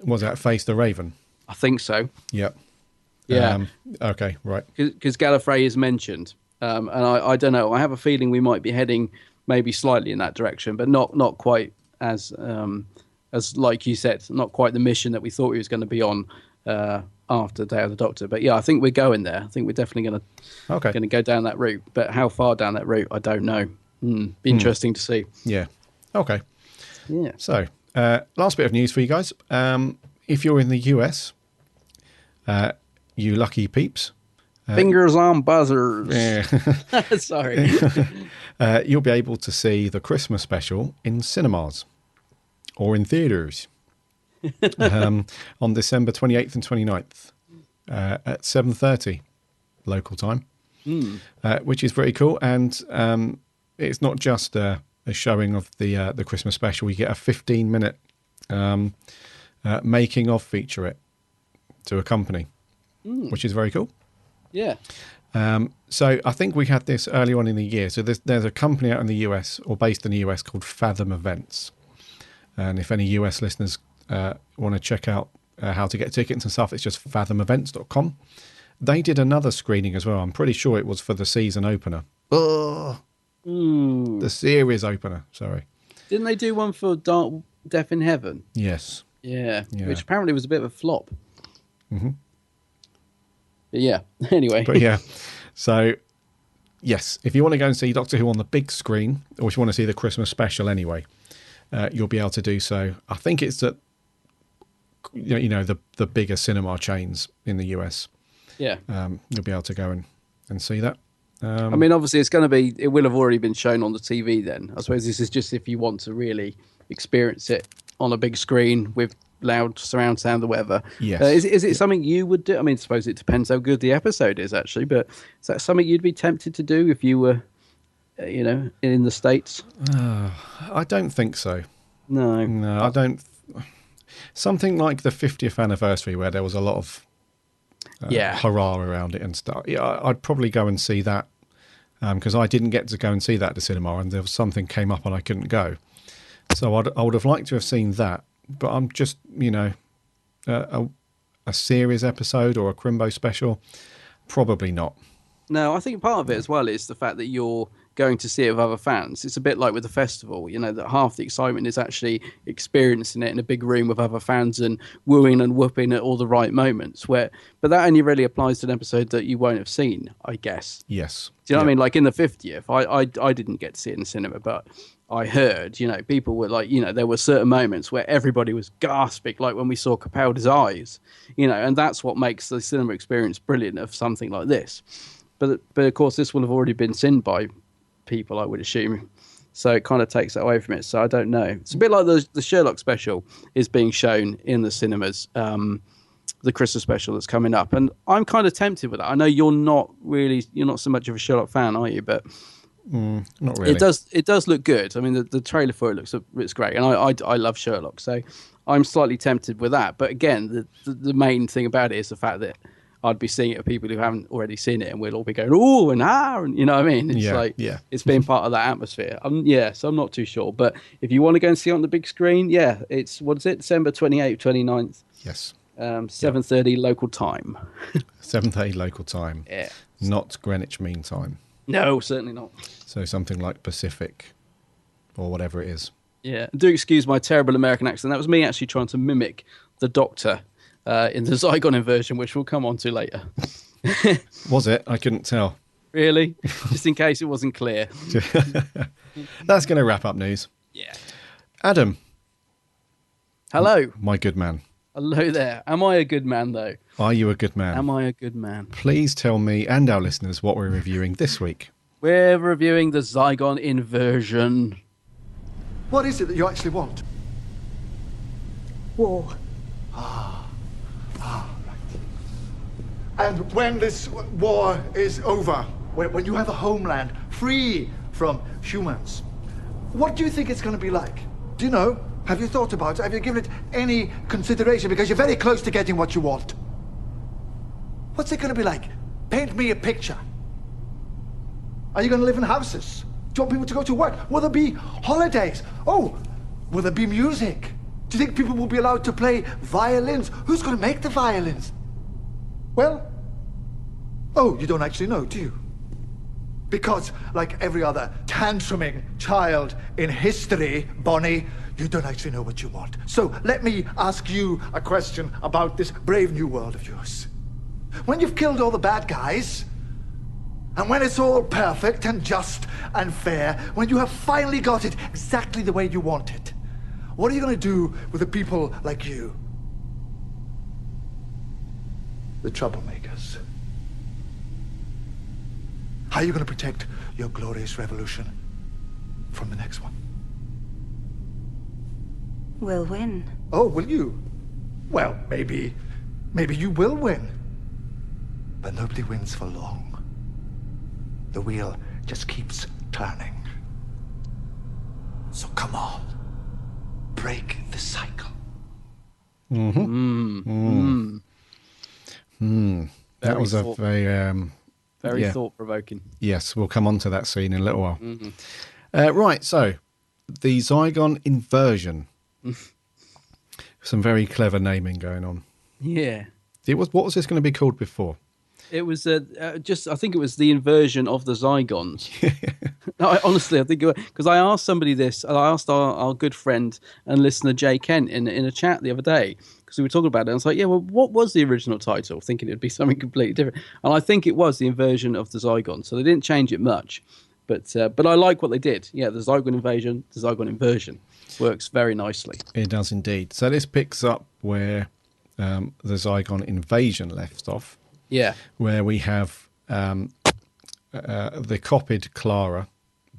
S5: was that Face the Raven?
S6: I think so.
S5: Yep.
S6: Yeah.
S5: Okay, right.
S6: Because Gallifrey is mentioned. And I don't know. I have a feeling we might be heading maybe slightly in that direction, but not quite as like you said, not quite the mission that we thought he was going to be on after Day of the Doctor. But yeah, I think we're going there. I think we're definitely going to go down that route. But how far down that route, I don't know. Be interesting to see.
S5: Yeah. Okay.
S6: Yeah.
S5: So, last bit of news for you guys. If you're in the US, you lucky peeps.
S6: Fingers on buzzers.
S5: Yeah.
S6: Sorry.
S5: You'll be able to see the Christmas special in cinemas or in theatres on December 28th and 29th at 7:30 local time, which is very cool. And it's not just a showing of the Christmas special. You get a 15-minute making of featurette to accompany, which is very cool.
S6: Yeah.
S5: So I think we had this early on in the year. So there's a company out in the US or based in the US called Fathom Events. And if any US listeners want to check out how to get tickets and stuff, it's just fathomevents.com. They did another screening as well. I'm pretty sure it was for the season opener. Oh, the series opener, sorry.
S6: Didn't they do one for Death in Heaven?
S5: Yes.
S6: Yeah.
S5: Yeah.
S6: Which apparently was a bit of a flop. Mm-hmm. But yeah, anyway.
S5: But yeah, so yes, if you want to go and see Doctor Who on the big screen, or if you want to see the Christmas special anyway, you'll be able to do so. I think it's at the bigger cinema chains in the US.
S6: Yeah.
S5: You'll be able to go and see that.
S6: I mean, obviously, it will have already been shown on the TV then. I suppose this is just if you want to really experience it on a big screen with loud surround sound or whatever.
S5: Yes.
S6: Is it something you would do? I mean, I suppose it depends how good the episode is, actually, but is that something you'd be tempted to do if you were, in the States?
S5: I don't think so.
S6: No,
S5: I don't. Something like the 50th anniversary where there was a lot of hurrah around it and stuff. Yeah, I'd probably go and see that because I didn't get to go and see that at the cinema, and there was something came up and I couldn't go. So I would have liked to have seen that, but I'm just a series episode or a Crimbo special, probably not.
S6: No, I think part of it as well is the fact that you're going to see it with other fans. It's a bit like with the festival, that half the excitement is actually experiencing it in a big room with other fans and wooing and whooping at all the right moments. But that only really applies to an episode that you won't have seen, I guess.
S5: Yes.
S6: Do you know what I mean? Like in the 50th, I didn't get to see it in the cinema, but I heard, people were like, there were certain moments where everybody was gasping, like when we saw Capaldi's eyes, and that's what makes the cinema experience brilliant of something like this. But of course, this will have already been seen by people, I would assume. So it kind of takes that away from it. So I don't know. It's a bit like the Sherlock special is being shown in the cinemas, the Christmas special that's coming up. And I'm kind of tempted with that. I know you're not so much of a Sherlock fan, are you? But
S5: not really.
S6: It does look good. I mean, the trailer for it it's great. And I love Sherlock. So I'm slightly tempted with that. But again, the main thing about it is the fact that I'd be seeing it with people who haven't already seen it, and we'll all be going, "Oh," and "ah," and you know what I mean? It's it's being part of that atmosphere. So I'm not too sure. But if you want to go and see it on the big screen, it's December 28th, 29th.
S5: Yes.
S6: 7:30 local time.
S5: 7:30 local time.
S6: Yeah.
S5: Not Greenwich Mean Time.
S6: No, certainly not.
S5: So something like Pacific or whatever it is.
S6: Yeah. Do excuse my terrible American accent. That was me actually trying to mimic the Doctor in the Zygon Inversion, which we'll come on to later.
S5: Was it? I couldn't tell.
S6: Really? Just in case it wasn't clear.
S5: That's going to wrap up news.
S6: Yeah.
S5: Adam.
S6: Hello.
S5: My good man.
S6: Hello there. Am I a good man, though?
S5: Are you a good man?
S6: Am I a good man?
S5: Please tell me and our listeners what we're reviewing this week.
S6: We're reviewing the Zygon Inversion.
S4: What is it that you actually want?
S3: War. And when this war is over, when you have a homeland free from humans, what do you think it's going to be like? Do you know? Have you thought about it? Have you given it any consideration? Because you're very close to getting what you want. What's it going to be like? Paint me a picture. Are you going to live in houses? Do you want people to go to work? Will there be holidays? Oh, will there be music? Do you think people will be allowed to play violins? Who's going to make the violins? Well, oh, you don't actually know, do you? Because, like every other tantruming child in history, Bonnie, you don't actually know what you want. So let me ask you a question about this brave new world of yours. When you've killed all the bad guys, and when it's all perfect and just and fair, when you have finally got it exactly the way you want it, what are you going to do with the people like you? The troublemakers. How are you going to protect your glorious revolution from the next one?
S7: We'll win.
S3: Oh, will you? Well, maybe you will win. But nobody wins for long. The wheel just keeps turning. So come on. Break the cycle.
S5: That was a very
S6: thought-provoking.
S5: Yes, we'll come on to that scene in a little while. Right, so the Zygon Inversion. Some very clever naming going on.
S6: Yeah.
S5: What was this going to be called before?
S6: It was I think it was the inversion of the Zygons. No, honestly, I think because I asked somebody this, and I asked our good friend and listener Jay Kent in a chat the other day, because we were talking about it. And I was like, yeah, well, what was the original title? Thinking it'd be something completely different. And I think it was the inversion of the Zygons. So they didn't change it much. But I like what they did. Yeah, the Zygon Invasion, the Zygon Inversion works very nicely.
S5: It does indeed. So this picks up where the Zygon Invasion left off.
S6: Yeah.
S5: Where we have the copied Clara,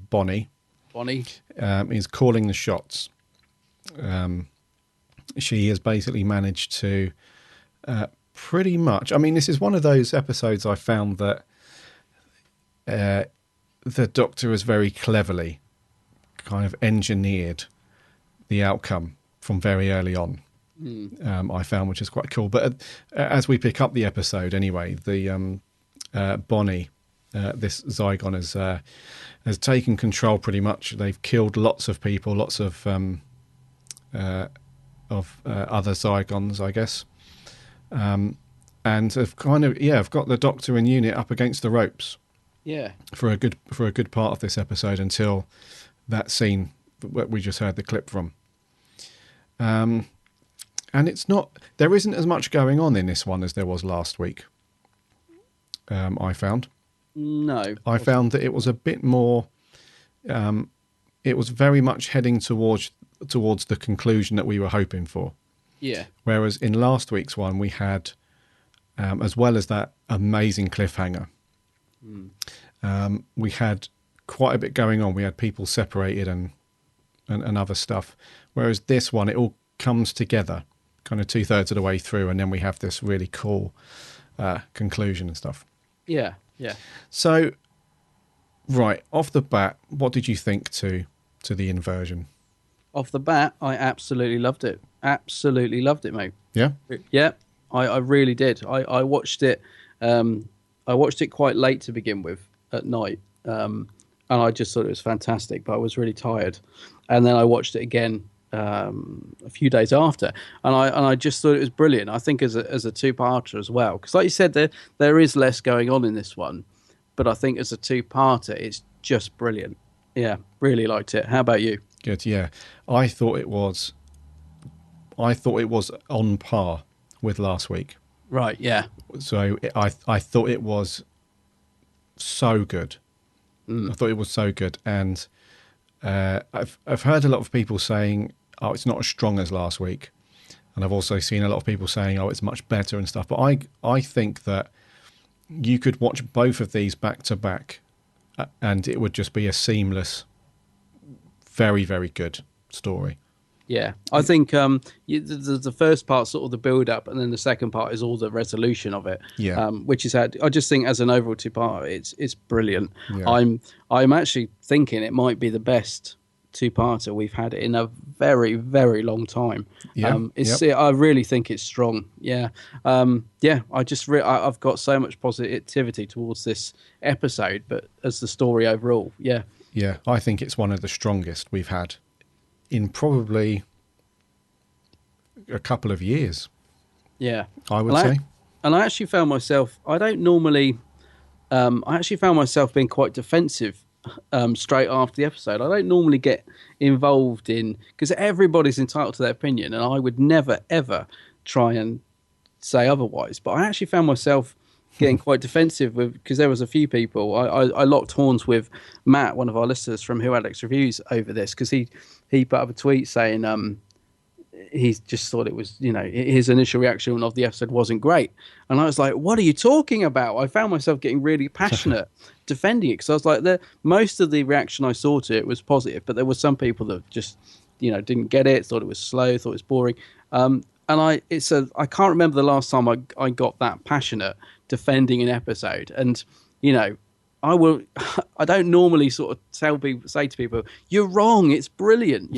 S5: Bonnie. Is calling the shots. She has basically managed to pretty much... I mean, this is one of those episodes I found that the Doctor has very cleverly kind of engineered the outcome from very early on. I found, which is quite cool. But as we pick up the episode anyway, the Bonnie, this Zygon has taken control pretty much. They've killed lots of people, lots of other Zygons, I guess, and have have got the Doctor and unit up against the ropes.
S6: Yeah, for a
S5: good part of this episode, until that scene that we just heard the clip from. And there isn't as much going on in this one as there was last week. I found.
S6: No.
S5: I found that it was a bit more, it was very much heading towards the conclusion that we were hoping for.
S6: Yeah.
S5: Whereas in last week's one, we had, as well as that amazing cliffhanger, we had quite a bit going on. We had people separated and other stuff. Whereas this one, it all comes together kind of 2/3 of the way through, and then we have this really cool conclusion and stuff.
S6: Yeah.
S5: So, right off the bat, what did you think to the inversion?
S6: Off the bat, I absolutely loved it. Absolutely loved it, mate.
S5: Yeah,
S6: yeah, I really did. I watched it. I watched it quite late to begin with at night, and I just thought it was fantastic. But I was really tired, and then I watched it again a few days after, and I just thought it was brilliant. I think as a two-parter as well, because like you said, there is less going on in this one, but I think as a two-parter, it's just brilliant. Yeah, really liked it. How about you?
S5: Good. Yeah, I thought it was on par with last week.
S6: Right. Yeah.
S5: So I thought it was so good. I thought it was so good, and I've heard a lot of people saying, "Oh, it's not as strong as last week," and I've also seen a lot of people saying, "Oh, it's much better" and stuff. But I think that you could watch both of these back to back, and it would just be a seamless, very, very good story.
S6: Yeah, I think the first part sort of the build up, and then the second part is all the resolution of it.
S5: Yeah.
S6: Which is I just think as an overall two-part, it's brilliant.
S5: Yeah.
S6: I'm actually thinking it might be the best two-parter we've had in a very, very long time.
S5: Yeah.
S6: I really think it's strong. Yeah. I've got so much positivity towards this episode, but as the story overall, yeah.
S5: Yeah, I think it's one of the strongest we've had in probably a couple of years.
S6: Yeah,
S5: I would say.
S6: And I actually found myself. I actually found myself being quite defensive straight after the episode. I don't normally get involved in, because everybody's entitled to their opinion, and I would never ever try and say otherwise. But I actually found myself getting quite defensive because there was a few people. I locked horns with Matt, one of our listeners from Who Alex Reviews, over this, because he put up a tweet saying he just thought it was, his initial reaction of the episode wasn't great. And I was like, what are you talking about? I found myself getting really passionate defending it, because I was like, most of the reaction I saw to it was positive, but there were some people that just, didn't get it, thought it was slow, thought it was boring. And I can't remember the last time I got that passionate defending an episode. And I don't normally sort of say to people, you're wrong, it's brilliant,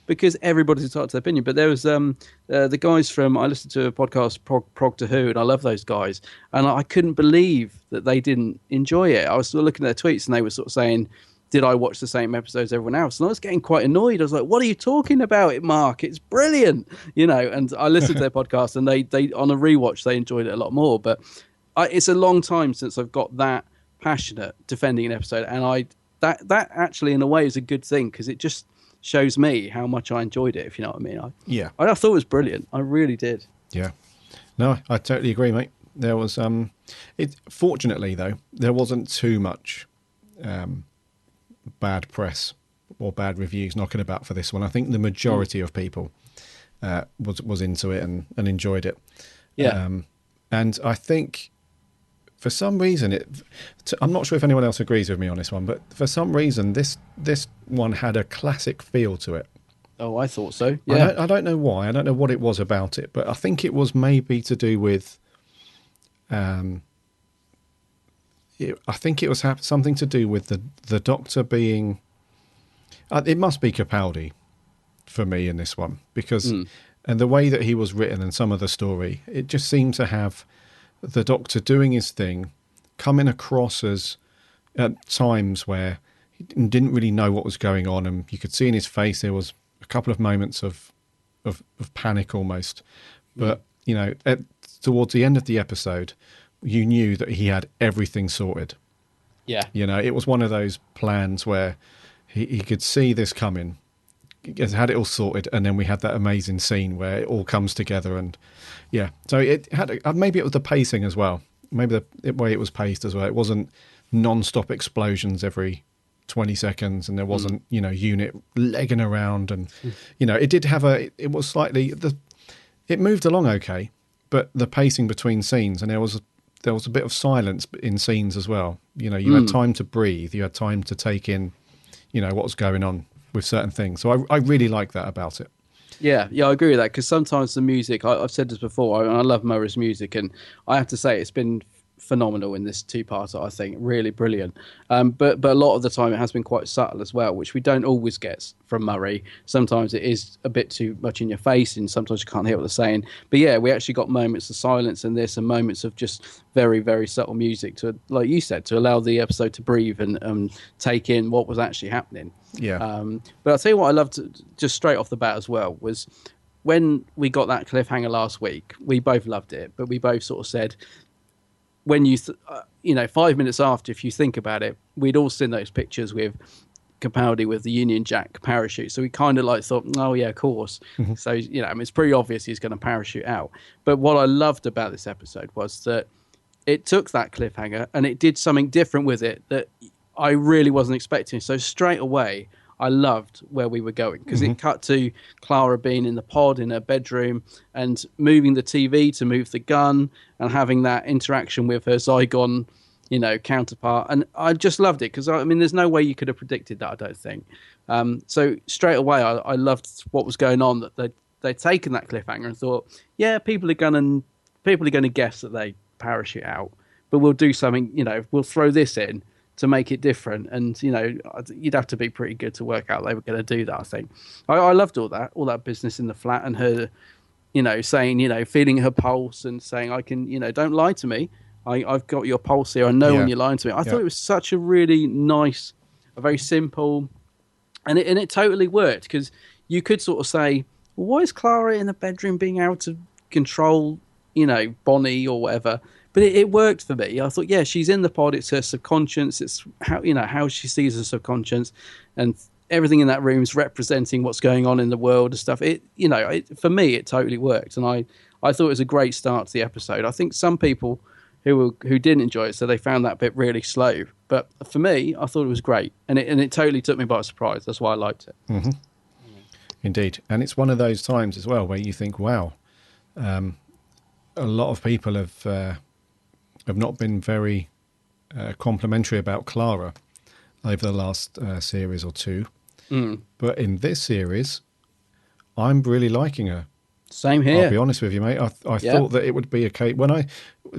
S6: because everybody's entitled to their opinion. But there was the guys I listened to a podcast, Prog to Who, and I love those guys, and I couldn't believe that they didn't enjoy it. I was sort of looking at their tweets, and they were sort of saying, did I watch the same episodes as everyone else? And I was getting quite annoyed. I was like, what are you talking about, Mark? It's brilliant, And I listened to their podcast, and they on a rewatch, they enjoyed it a lot more. But it's a long time since I've got that passionate defending an episode, and that actually in a way is a good thing, because it just shows me how much I enjoyed it, if you know what I mean. I thought it was brilliant. I really did.
S5: Yeah. No, I totally agree, mate. There was fortunately though, there wasn't too much bad press or bad reviews knocking about for this one. I think the majority of people was into it and enjoyed it.
S6: Yeah.
S5: And I think for some reason, I'm not sure if anyone else agrees with me on this one, but for some reason, this one had a classic feel to it.
S6: Oh, I thought so. Yeah.
S5: I don't know why. I don't know what it was about it, but I think it was maybe to do with. I think it was something to do with the Doctor being. It must be Capaldi, for me in this one, because and the way that he was written and some of the story, it just seemed to have the Doctor doing his thing, coming across as at times where he didn't really know what was going on, and you could see in his face there was a couple of moments of panic almost. But towards the end of the episode, you knew that he had everything sorted.
S6: Yeah,
S5: it was one of those plans where he could see this coming, he had it all sorted, and then we had that amazing scene where it all comes together. And so it had maybe it was the pacing as well, maybe the way it was paced as well. It wasn't non-stop explosions every 20 seconds, and there wasn't unit legging around, and it did have it was slightly it moved along okay, but the pacing between scenes, and there was a bit of silence in scenes as well. You had time to breathe, you had time to take in what was going on with certain things. So I really like that about it.
S6: Yeah, I agree with that, because sometimes the music, I've said this before, I love Murray's music, and I have to say it's been phenomenal in this two-parter, I think. Really brilliant. But a lot of the time it has been quite subtle as well, which we don't always get from Murray. Sometimes it is a bit too much in your face, and sometimes you can't hear what they're saying. But yeah, we actually got moments of silence in this, and moments of just very, very subtle music to, like you said, to allow the episode to breathe and take in what was actually happening.
S5: Yeah.
S6: But I'll tell you what I loved just straight off the bat as well was when we got that cliffhanger last week, we both loved it, but we both sort of said, when 5 minutes after, if you think about it, we'd all seen those pictures with Capaldi with the Union Jack parachute. So we kind of like thought, oh yeah, of course. Mm-hmm. So, it's pretty obvious he's going to parachute out. But what I loved about this episode was that it took that cliffhanger and it did something different with it that I really wasn't expecting. So straight away, I loved where we were going, because it cut to Clara being in the pod in her bedroom and moving the TV to move the gun and having that interaction with her Zygon counterpart. And I just loved it because, I mean, there's no way you could have predicted that, I don't think. So straight away, I loved what was going on, that they'd taken that cliffhanger and thought, yeah, people are going to guess that they parachute out, but we'll do something, we'll throw this in to make it different. And, you'd have to be pretty good to work out they were going to do that, I think. I loved all that business in the flat, and her, saying, feeling her pulse and saying, I can, don't lie to me. I've got your pulse here. I know when you're lying to me. I thought it was such a really nice, a very simple, and it totally worked, because you could sort of say, well, why is Clara in the bedroom being able to control, Bonnie or whatever? But it worked for me. I thought, yeah, she's in the pod. It's her subconscious. It's how she sees her subconscious, and everything in that room is representing what's going on in the world and stuff. For me, it totally worked, and I thought it was a great start to the episode. I think some people who didn't enjoy it, so they found that bit really slow. But for me, I thought it was great, and it totally took me by surprise. That's why I liked it.
S5: Mm-hmm. Indeed, and it's one of those times as well where you think, wow, a lot of people have not been very complimentary about Clara over the last series or two. But in this series, I'm really liking her.
S6: Same here.
S5: I'll be honest with you, mate. I thought that it would be a case.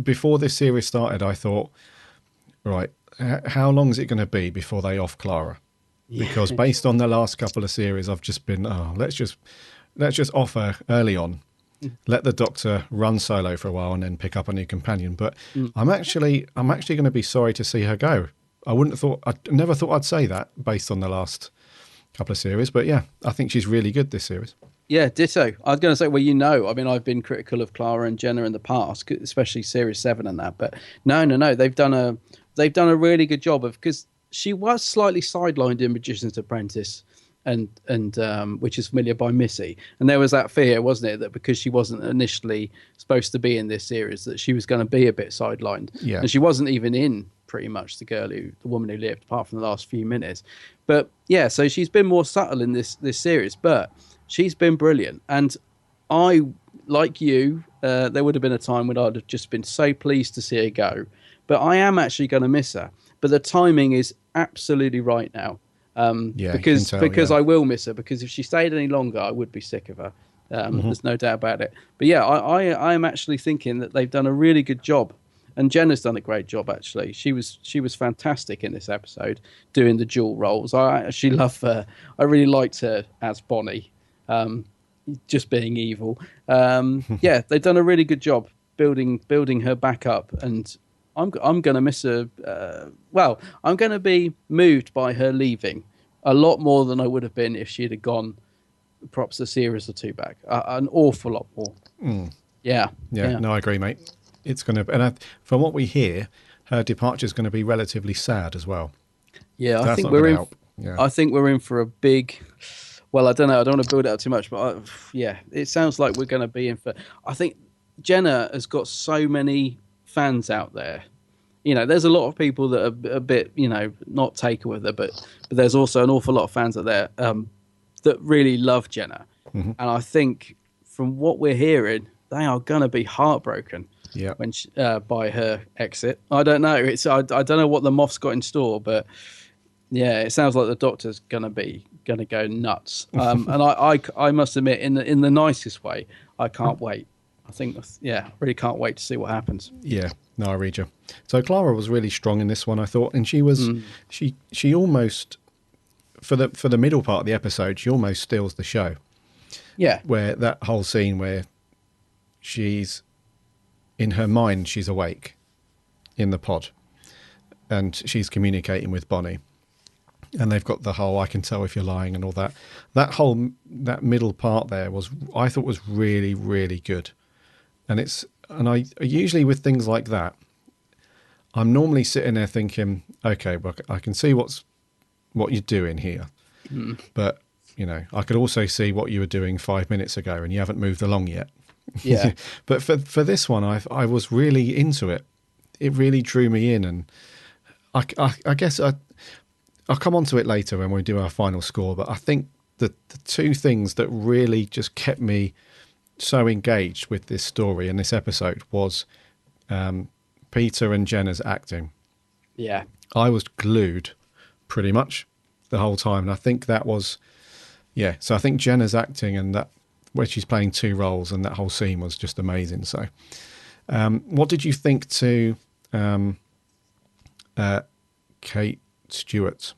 S5: Before this series started, I thought, right, how long is it going to be before they off Clara? Because based on the last couple of series, I've just been, let's just off her early on. Let the Doctor run solo for a while and then pick up a new companion. But I'm actually going to be sorry to see her go. I never thought I'd say that based on the last couple of series. But yeah, I think she's really good this series.
S6: Yeah, ditto. I was going to say, well, I mean, I've been critical of Clara and Jenna in the past, especially Series 7 and that. But no, they've done a really good job because she was slightly sidelined in Magician's Apprentice, and which is familiar by Missy. And there was that fear, wasn't it, that because she wasn't initially supposed to be in this series, that she was going to be a bit sidelined.
S5: Yeah.
S6: And she wasn't even in pretty much the woman who lived, apart from the last few minutes. But yeah, so she's been more subtle in this series, but she's been brilliant. And I, like you, there would have been a time when I'd have just been so pleased to see her go. But I am actually going to miss her. But the timing is absolutely right now. Because I will miss her, because if she stayed any longer, I would be sick of her. There's no doubt about it. But yeah, I am actually thinking that they've done a really good job. And Jenna's done a great job, actually. She was fantastic in this episode, doing the dual roles. I actually love her. I really liked her as Bonnie, just being evil. Yeah, they've done a really good job building her back up, and I'm going to miss her. I'm going to be moved by her leaving a lot more than I would have been if she'd have gone perhaps a series or two back. An awful lot more. Yeah.
S5: No, I agree, mate. It's going to, and from what we hear, her departure is going to be relatively sad as well.
S6: Yeah, I think we're in. I think we're in for a big. Well, I don't know. I don't want to build it up too much, but it sounds like we're going to be in for. I think Jenna has got so many fans out there. There's a lot of people that are a bit, not taken with her, but there's also an awful lot of fans out there that really love Jenna. Mm-hmm. And I think from what we're hearing, they are going to be heartbroken when by her exit. I don't know. I don't know what the Moff's got in store, but yeah, it sounds like the Doctor's going to go nuts. And I must admit, in the nicest way, I can't wait. I think, really can't wait to see what happens.
S5: Yeah, no, I read you. So Clara was really strong in this one, I thought, and she was she almost for the middle part of the episode, she almost steals the show.
S6: Yeah,
S5: where that whole scene where she's in her mind, she's awake in the pod, and she's communicating with Bonnie, and they've got the whole "I can tell if you're lying" and all that. That middle part there I thought was really, really good. And I usually with things like that, I'm normally sitting there thinking, okay, well, I can see what you're doing here, but I could also see what you were doing 5 minutes ago, and you haven't moved along yet.
S6: Yeah.
S5: But for this one, I was really into it. It really drew me in, and I guess I'll come on to it later when we do our final score. But I think the two things that really just kept me so engaged with this story and this episode was Peter and Jenna's acting.
S6: Yeah.
S5: I was glued pretty much the whole time. And I think that was, yeah. So I think Jenna's acting and that where she's playing two roles and that whole scene was just amazing. So what did you think to Kate Stewart?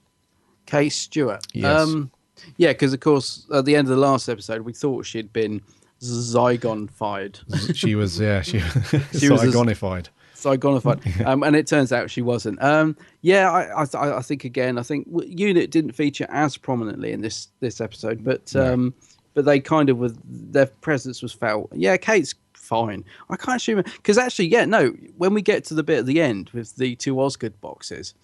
S6: Kate Stewart.
S5: Yes.
S6: Yeah, because of course at the end of the last episode we thought she'd been Zygon-fied.
S5: She was, yeah, she was
S6: She was
S5: Zygonified.
S6: Zygonified. And it turns out she wasn't. I think again, Unit didn't feature as prominently in this episode, but they kind of were, their presence was felt. Yeah, Kate's fine. I can't assume because actually, when we get to the bit at the end with the two Osgood boxes,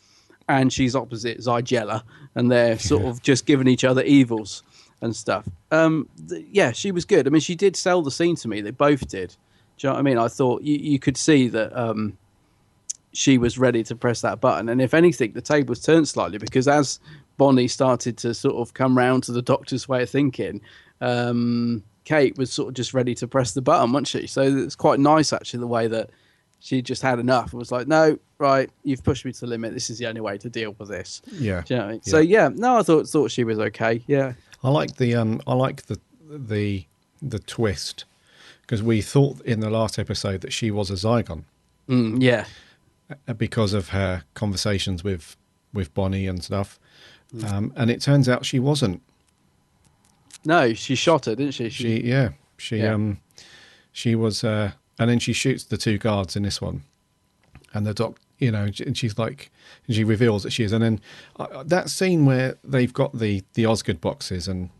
S6: and she's opposite Zygella, and they're sort of just giving each other evils and stuff. She was good. I mean, she did sell the scene to me. They both did. Do you know what I mean? I thought you could see that she was ready to press that button. And if anything, the tables turned slightly because as Bonnie started to sort of come round to the Doctor's way of thinking, Kate was sort of just ready to press the button, wasn't she? So it's quite nice, actually, the way that she just had enough and was like, no, right, you've pushed me to the limit. This is the only way to deal with this.
S5: Yeah.
S6: Do you know what I mean? So, I thought she was okay. Yeah.
S5: I like the twist because we thought in the last episode that she was a Zygon.
S6: Yeah.
S5: Because of her conversations with Bonnie and stuff. And it turns out she wasn't.
S6: No, she shot her, didn't she?
S5: She was, and then she shoots the two guards in this one. And the doc, and she's like, and she reveals that she is. And then that scene where they've got the Osgood boxes and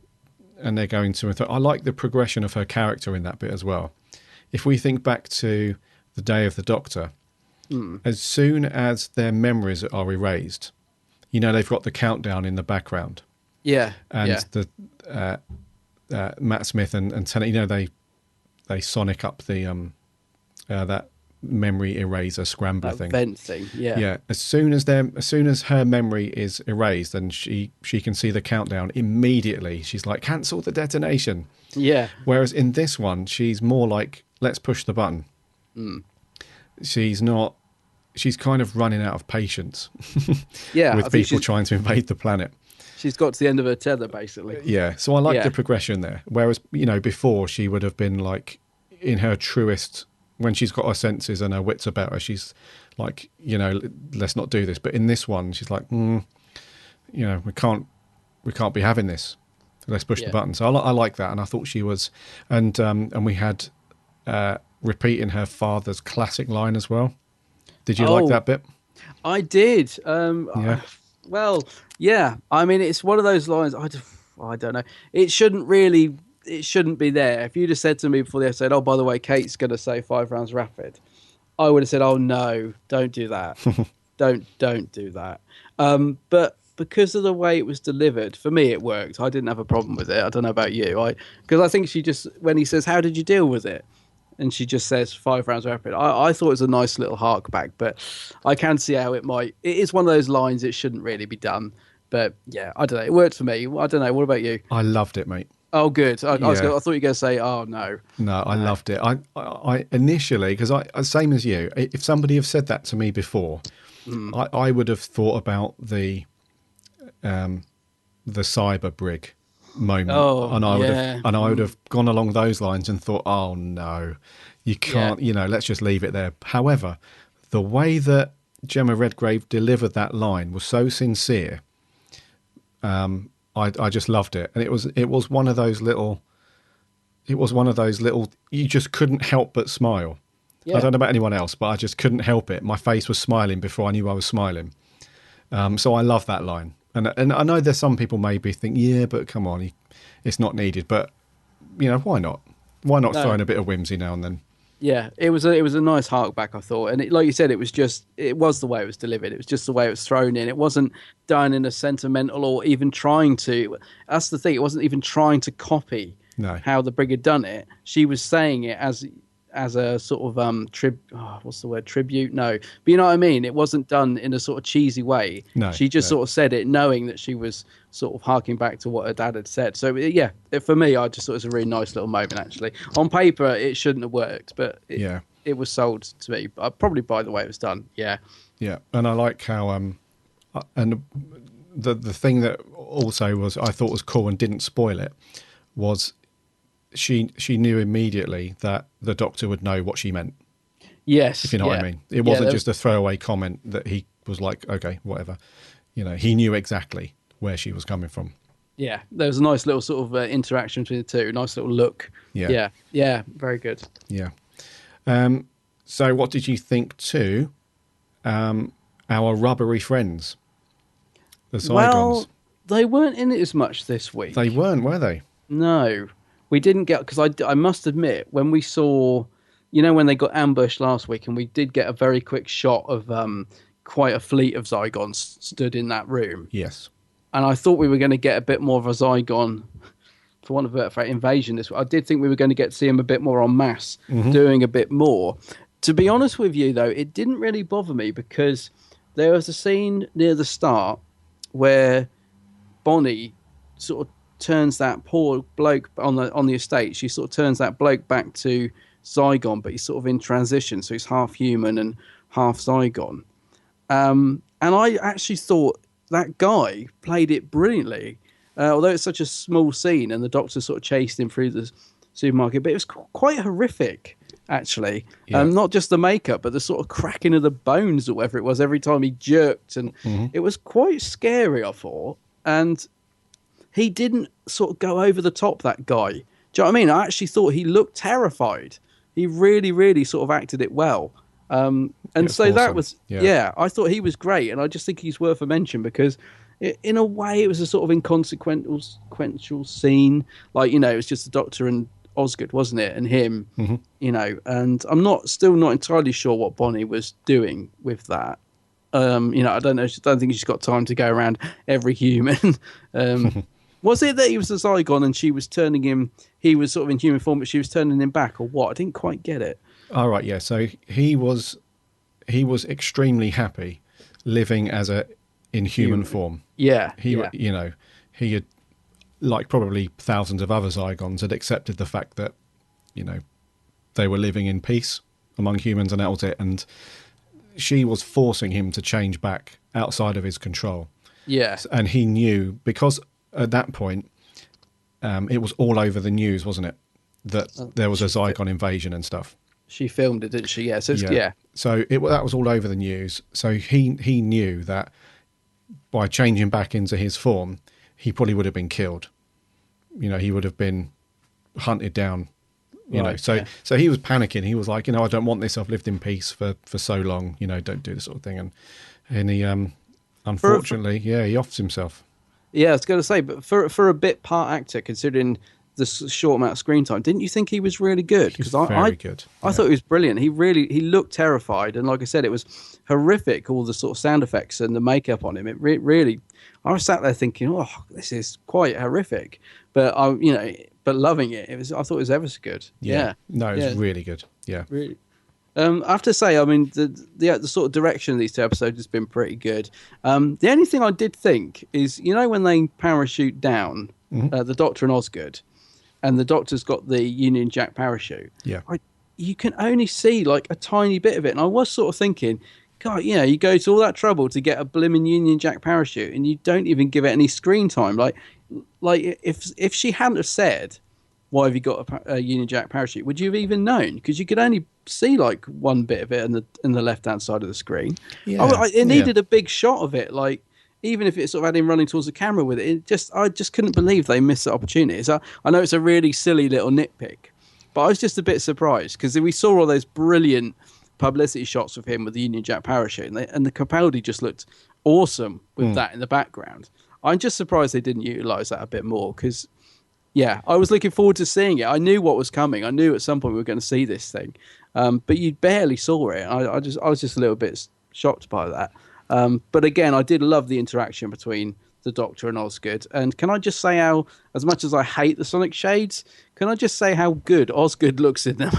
S5: they're going to, I like the progression of her character in that bit as well. If we think back to the Day of the Doctor, as soon as their memories are erased, they've got the countdown in the background.
S6: Yeah.
S5: And the Matt Smith and Tennant, they sonic up the that memory eraser scrambler thing.
S6: Vent thing. Yeah.
S5: Yeah. As soon as her memory is erased and she can see the countdown immediately, she's like, cancel the detonation.
S6: Yeah.
S5: Whereas in this one, she's more like, let's push the button. She's not. She's kind of running out of patience. With people trying to invade the planet.
S6: She's got to the end of her tether, basically.
S5: Yeah. So I like the progression there. Whereas, before she would have been like in her truest, when she's got her senses and her wits about her, she's like, let's not do this. But in this one, she's like, we can't be having this. Let's push the button. So I like that. And I thought she was, and we had repeating her father's classic line as well. Did you like that bit?
S6: I did.
S5: Yeah.
S6: Well, yeah. I mean, it's one of those lines. I don't know. It shouldn't be there. If you'd have said to me before the episode, "Oh, by the way, Kate's going to say 5 rounds rapid," I would have said, "Oh no, don't do that. don't do that." But because of the way it was delivered, for me, it worked. I didn't have a problem with it. I don't know about you. Because I think she just, when he says, "How did you deal with it?" and she just says 5 rounds rapid. I thought it was a nice little hark back, but I can see how it is one of those lines it shouldn't really be done. But yeah, I don't know. It worked for me. I don't know. What about you?
S5: I loved it, mate.
S6: Oh, good. I thought you were going to say, oh, no.
S5: No, I loved it. I initially, because same as you, if somebody had said that to me before, I would have thought about the cyber brig moment, and I would have gone along those lines and thought, oh no, you can't, let's just leave it there. However, the way that Gemma Redgrave delivered that line was so sincere. I just loved it, and it was one of those little. You just couldn't help but smile. Yeah. I don't know about anyone else, but I just couldn't help it. My face was smiling before I knew I was smiling. So I love that line. And I know there's some people maybe think, yeah, but come on, it's not needed. But, why not? Why not throw in a bit of whimsy now and then?
S6: Yeah, it was a nice hark back, I thought. And like you said, it was the way it was delivered. It was just the way it was thrown in. It wasn't done in a sentimental or even trying to. That's the thing. It wasn't even trying to copy how the brig had done it. She was saying it as a sort of tribute? No. But you know what I mean? It wasn't done in a sort of cheesy way. No. She just sort of said it knowing that she was sort of harking back to what her dad had said. So yeah, for me, I just thought it was a really nice little moment, actually. On paper, it shouldn't have worked, but it was sold to me, probably by the way it was done. Yeah.
S5: Yeah, and I like how and the thing that also was I thought was cool and didn't spoil it was she knew immediately that the Doctor would know what she meant.
S6: Yes,
S5: If you know what I mean. It wasn't just a throwaway comment that he was like, okay, whatever. You know, he knew exactly where she was coming from.
S6: Yeah, there was a nice little sort of interaction between the two. Nice little look.
S5: Yeah.
S6: Yeah, very good.
S5: Yeah. So what did you think to our rubbery friends, the Zygons?
S6: Well, they weren't in it as much this week.
S5: They weren't, were they?
S6: No, we didn't get, because I must admit, when we saw, when they got ambushed last week, and we did get a very quick shot of quite a fleet of Zygons stood in that room.
S5: Yes.
S6: And I thought we were going to get a bit more of a Zygon, for want of a better phrase, invasion this week. I did think we were going to get to see him a bit more en masse, doing a bit more. To be honest with you, though, it didn't really bother me, because there was a scene near the start where Bonnie sort of turns that poor bloke on the estate. She sort of turns that bloke back to Zygon, but he's sort of in transition, so he's half human and half Zygon. And I actually thought that guy played it brilliantly, although it's such a small scene, and the Doctor sort of chased him through the supermarket. But it was quite horrific, actually.
S5: Yeah.
S6: Not just the makeup, but the sort of cracking of the bones or whatever it was every time he jerked, and it was quite scary, I thought. And he didn't sort of go over the top, that guy. Do you know what I mean? I actually thought he looked terrified. He really, really sort of acted it well. And so
S5: awesome.
S6: that was, I thought he was great. And I just think he's worth a mention, because in a way it was a sort of inconsequential scene. Like, it was just the Doctor and Osgood, wasn't it? And him, and I'm still not entirely sure what Bonnie was doing with that. I don't know. I don't think she's got time to go around every human. Was it that he was a Zygon and she was turning him, he was sort of in human form, but she was turning him back, or what? I didn't quite get it.
S5: All right, yeah. So he was extremely happy living in human form.
S6: Yeah.
S5: He had, like probably thousands of other Zygons, had accepted the fact that, they were living in peace among humans, and that was it. And she was forcing him to change back outside of his control.
S6: Yeah.
S5: And he knew, because at that point, it was all over the news, wasn't it? That there was a Zygon invasion and stuff.
S6: She filmed it, didn't she? Yeah. So,
S5: So that was all over the news. So he knew that by changing back into his form, he probably would have been killed. He would have been hunted down. So he was panicking. He was like, I don't want this. I've lived in peace for so long. Don't do this sort of thing. And he unfortunately, he offs himself.
S6: Yeah, I was going to say, but for a bit part actor, considering the short amount of screen time, didn't you think he was really good?
S5: Because very good.
S6: I thought he was brilliant. He looked terrified, and like I said, it was horrific. All the sort of sound effects and the makeup on him. It really, I was sat there thinking, oh, this is quite horrific, but but loving it. I thought it was ever so good. Yeah.
S5: No, it was really good. Yeah.
S6: Really. I have to say, I mean, the sort of direction of these two episodes has been pretty good. The only thing I did think is, when they parachute down, the Doctor and Osgood, and the Doctor's got the Union Jack parachute.
S5: Yeah.
S6: You can only see like a tiny bit of it. And I was sort of thinking, God, you go to all that trouble to get a blimmin' Union Jack parachute, and you don't even give it any screen time. Like if she hadn't have said, why have you got a Union Jack parachute, would you have even known? Because you could only see like one bit of it in the left-hand side of the screen. Yeah. It needed a big shot of it, like, even if it sort of had him running towards the camera with it. I just couldn't believe they missed the opportunity. So I know it's a really silly little nitpick, but I was just a bit surprised, because we saw all those brilliant publicity shots of him with the Union Jack parachute, and the Capaldi just looked awesome with that in the background. I'm just surprised they didn't utilise that a bit more, because I was looking forward to seeing it. I knew what was coming. I knew at some point we were going to see this thing, but you barely saw it. I was just a little bit shocked by that. But again, I did love the interaction between the Doctor and Osgood. And can I just say how, as much as I hate the Sonic shades, can I just say how good Osgood looks in them?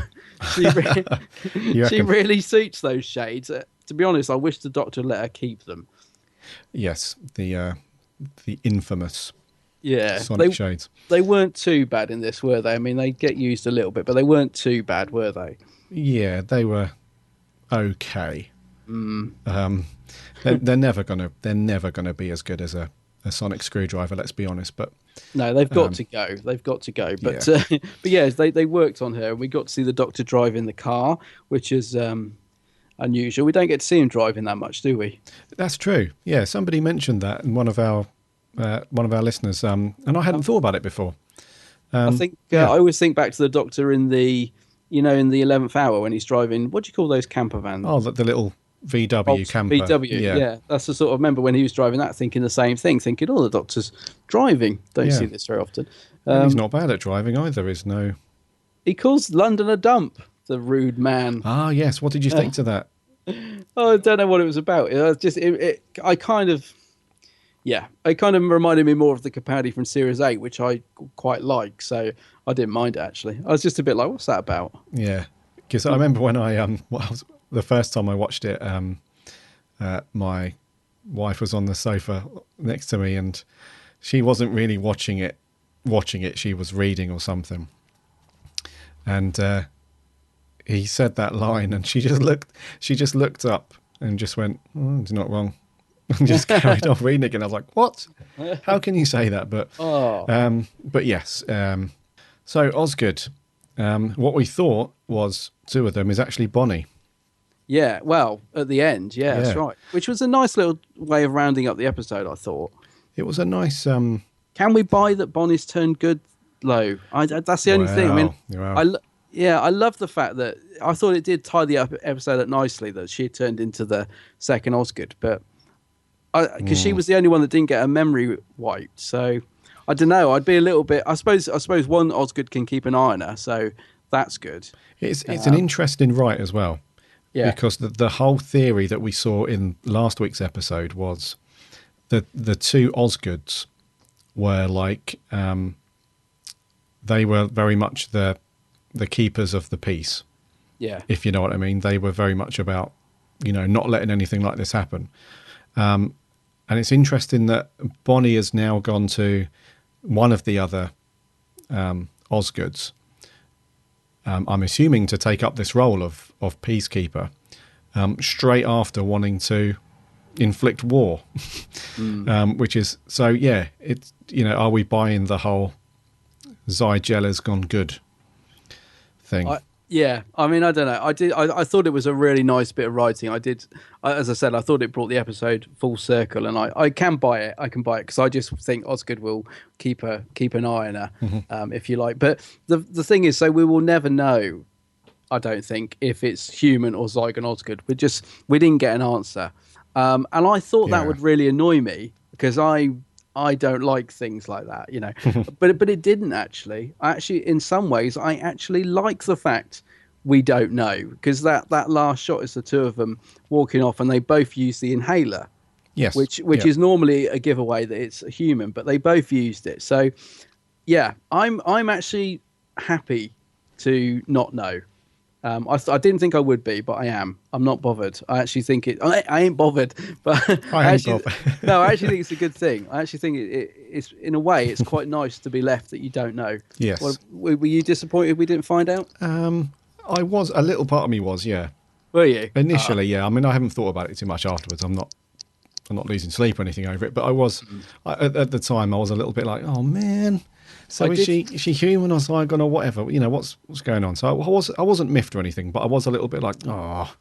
S6: She really suits those shades. To be honest, I wish the Doctor let her keep them.
S5: Yes, the infamous
S6: Yeah,
S5: Sonic shades.
S6: They weren't too bad in this, were they? I mean, they get used a little bit, but they weren't too bad, were they?
S5: Yeah, they were okay. They're never gonna be as good as a sonic screwdriver. Let's be honest. But
S6: No, they've got to go. They've got to go. But but yeah, they worked on her. We got to see the Doctor drive in the car, which is unusual. We don't get to see him driving that much, do we?
S5: that's true. Yeah, somebody mentioned that in one of our listeners, and I hadn't thought about it before.
S6: I think I always think back to the Doctor in the 11th Hour when he's driving. What do you call those camper vans?
S5: Oh, the little VW camper.
S6: VW, yeah. That's the sort of, remember when he was driving that, thinking the same thing, thinking, oh, the Doctor's driving. Don't see this very often.
S5: And he's not bad at driving either, is no.
S6: He calls London a dump, the rude man.
S5: Ah, yes. What did you think to that?
S6: Oh, I don't know what it was about. It was just, it kind of reminded me more of the Capaldi from Series 8, which I quite like, so I didn't mind it, actually. I was just a bit like, what's that about?
S5: Yeah, because I remember when the first time I watched it, my wife was on the sofa next to me, and she wasn't really watching it. She was reading or something, and he said that line, and she just looked up and just went, oh, it's not wrong, and just carried on reading again. I was like, what? How can you say that? But yes. So Osgood, what we thought was two of them is actually Bonnie.
S6: Yeah, well, at the end, that's right. Which was a nice little way of rounding up the episode, I thought.
S5: It was a nice...
S6: Can we buy that Bonnie's turned good, though? That's the only thing. I mean, I love the fact that I thought it did tie the episode up nicely that she turned into the second Osgood, but because she was the only one that didn't get her memory wiped, so I don't know. I'd be a little bit... I suppose one Osgood can keep an eye on her, so that's good.
S5: It's an interesting write as well.
S6: Yeah.
S5: Because the whole theory that we saw in last week's episode was that the two Osgoods were like they were very much the keepers of the peace.
S6: Yeah.
S5: If you know what I mean. They were very much about, not letting anything like this happen. And it's interesting that Bonnie has now gone to one of the other Osgoods. I'm assuming to take up this role of peacekeeper, straight after wanting to inflict war, which is so. Yeah, it's are we buying the whole Zygella's gone good thing?
S6: I mean, I don't know. I thought it was a really nice bit of writing. As I said, I thought it brought the episode full circle, and I can buy it. I can buy it because I just think Osgood will keep an eye on her, if you like. But the thing is, so we will never know. I don't think if it's human or Zygon Osgood. We didn't get an answer, and I thought that would really annoy me because I don't like things like that, but it didn't actually. In some ways, I actually like the fact we don't know, because that last shot is the two of them walking off, and they both use the inhaler.
S5: Yes,
S6: which is normally a giveaway that it's a human, but they both used it. So, yeah, I'm actually happy to not know. I didn't think I would be, but I am. I'm not bothered. I actually think I ain't bothered, but I actually think it's a good thing. I actually think it's in a way it's quite nice to be left that you don't know.
S5: Yes.
S6: Well, were you disappointed we didn't find out?
S5: I was. A little part of me was. Yeah.
S6: Were you
S5: initially? Yeah. I mean, I haven't thought about it too much afterwards. I'm not losing sleep or anything over it, but I was at the time. I was a little bit like, oh man. So is she human or Zygon or whatever? What's going on? So I wasn't miffed or anything, but I was a little bit like, oh,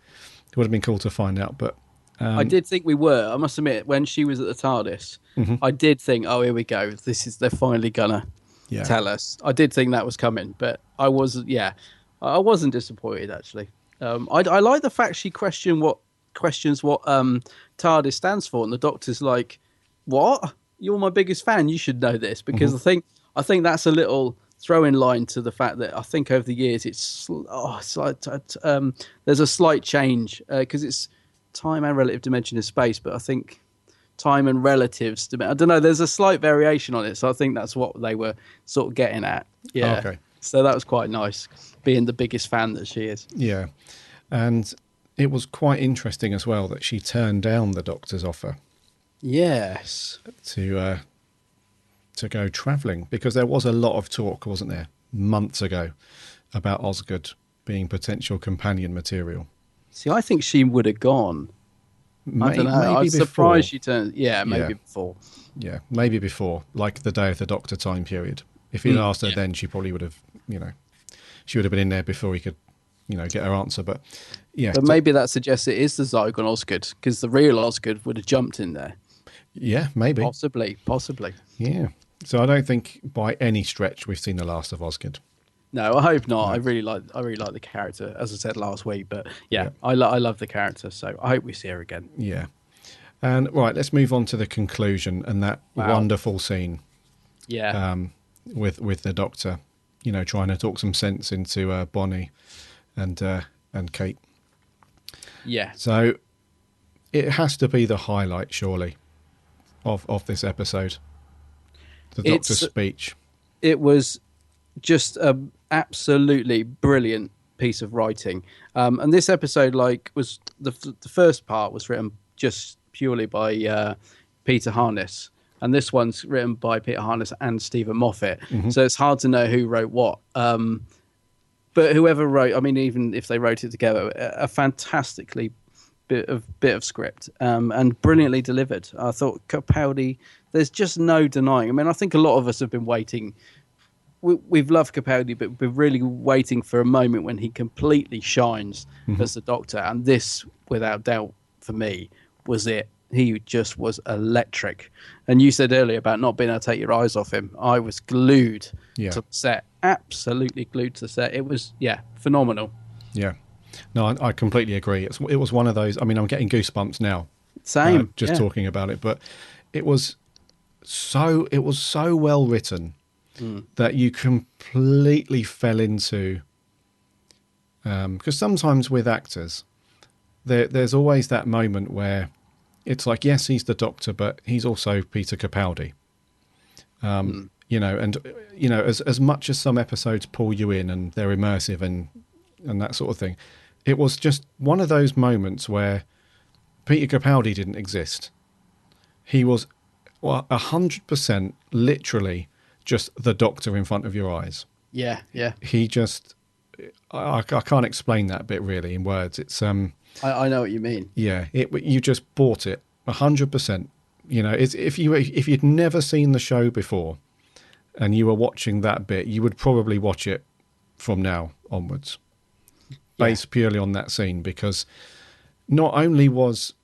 S5: it would have been cool to find out. But
S6: I did think we were. I must admit, when she was at the TARDIS, I did think, oh, here we go. They're finally gonna tell us. I did think that was coming, but I wasn't disappointed actually. I like the fact she questions what TARDIS stands for, and the Doctor's like, what? You're my biggest fan. You should know this, because I think that's a little throw-in line to the fact that I think over the years there's a slight change because it's time and relative dimension of space, but I think time and relatives, I don't know, there's a slight variation on it, so I think that's what they were sort of getting at. Yeah.
S5: Oh, okay.
S6: So that was quite nice, being the biggest fan that she is.
S5: Yeah. And it was quite interesting as well that she turned down the Doctor's offer.
S6: Yes.
S5: To go travelling, because there was a lot of talk, wasn't there, months ago, about Osgood being potential companion material.
S6: See, I think she would have gone. I don't know. I'm surprised she turned. Yeah, maybe before.
S5: Yeah, maybe before, like the Day of the Doctor time period. If he'd asked her then, she probably would have, she would have been in there before he could, get her answer. But yeah.
S6: But maybe that suggests it is the Zygon Osgood, because the real Osgood would have jumped in there.
S5: Yeah, maybe.
S6: Possibly.
S5: Yeah. So I don't think by any stretch we've seen the last of Osgood.
S6: No, I hope not. No. I really like the character, as I said last week. But yeah. I love the character, so I hope we see her again.
S5: Yeah. And right, let's move on to the conclusion and that wonderful scene.
S6: Yeah.
S5: With the Doctor, trying to talk some sense into Bonnie and Kate.
S6: Yeah.
S5: So it has to be the highlight, surely, of this episode. The Doctor's speech. It
S6: was just an absolutely brilliant piece of writing. And this episode, was the first part was written just purely by Peter Harness, and this one's written by Peter Harness and Stephen Moffat. Mm-hmm. So it's hard to know who wrote what. But whoever wrote, even if they wrote it together, a fantastically bit of script and brilliantly delivered. I thought Capaldi, there's just no denying. I think a lot of us have been waiting. We've loved Capaldi, but we're really waiting for a moment when he completely shines as the Doctor. And this, without doubt, for me, was it. He just was electric. And you said earlier about not being able to take your eyes off him. I was glued to the set, absolutely glued to the set. It was, phenomenal.
S5: Yeah. No, I completely agree. It was one of those, I'm getting goosebumps now.
S6: Same.
S5: Talking about it. But it was so well written that you completely fell into, because sometimes with actors, there's always that moment where it's like, yes, he's the Doctor, but he's also Peter Capaldi. And as much as some episodes pull you in and they're immersive and that sort of thing, it was just one of those moments where Peter Capaldi didn't exist. He was 100% literally just the Doctor in front of your eyes.
S6: Yeah.
S5: He just, I can't explain that bit really in words. It's
S6: I know what you mean.
S5: Yeah, you just bought it 100%. If you'd never seen the show before, and you were watching that bit, you would probably watch it from now onwards, based purely on that scene. Because not only was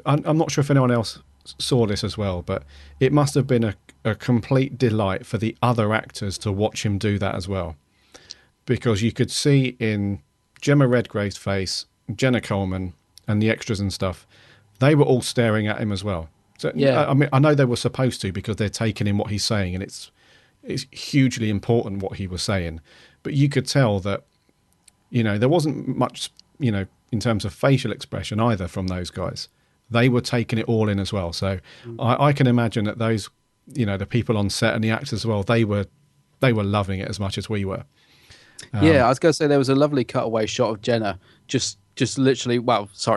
S5: I'm not sure if anyone else saw this as well, but it must have been a complete delight for the other actors to watch him do that as well, because you could see in Gemma Redgrave's face, Jenna Coleman, and the extras and stuff, they were all staring at him as well. So I know they were supposed to, because they're taking in what he's saying, and it's hugely important what he was saying. But you could tell that, there wasn't much, in terms of facial expression either from those guys. They were taking it all in as well. So I can imagine that those, the people on set and the actors as well, they were loving it as much as we were.
S6: I was going to say there was a lovely cutaway shot of Jenna just literally,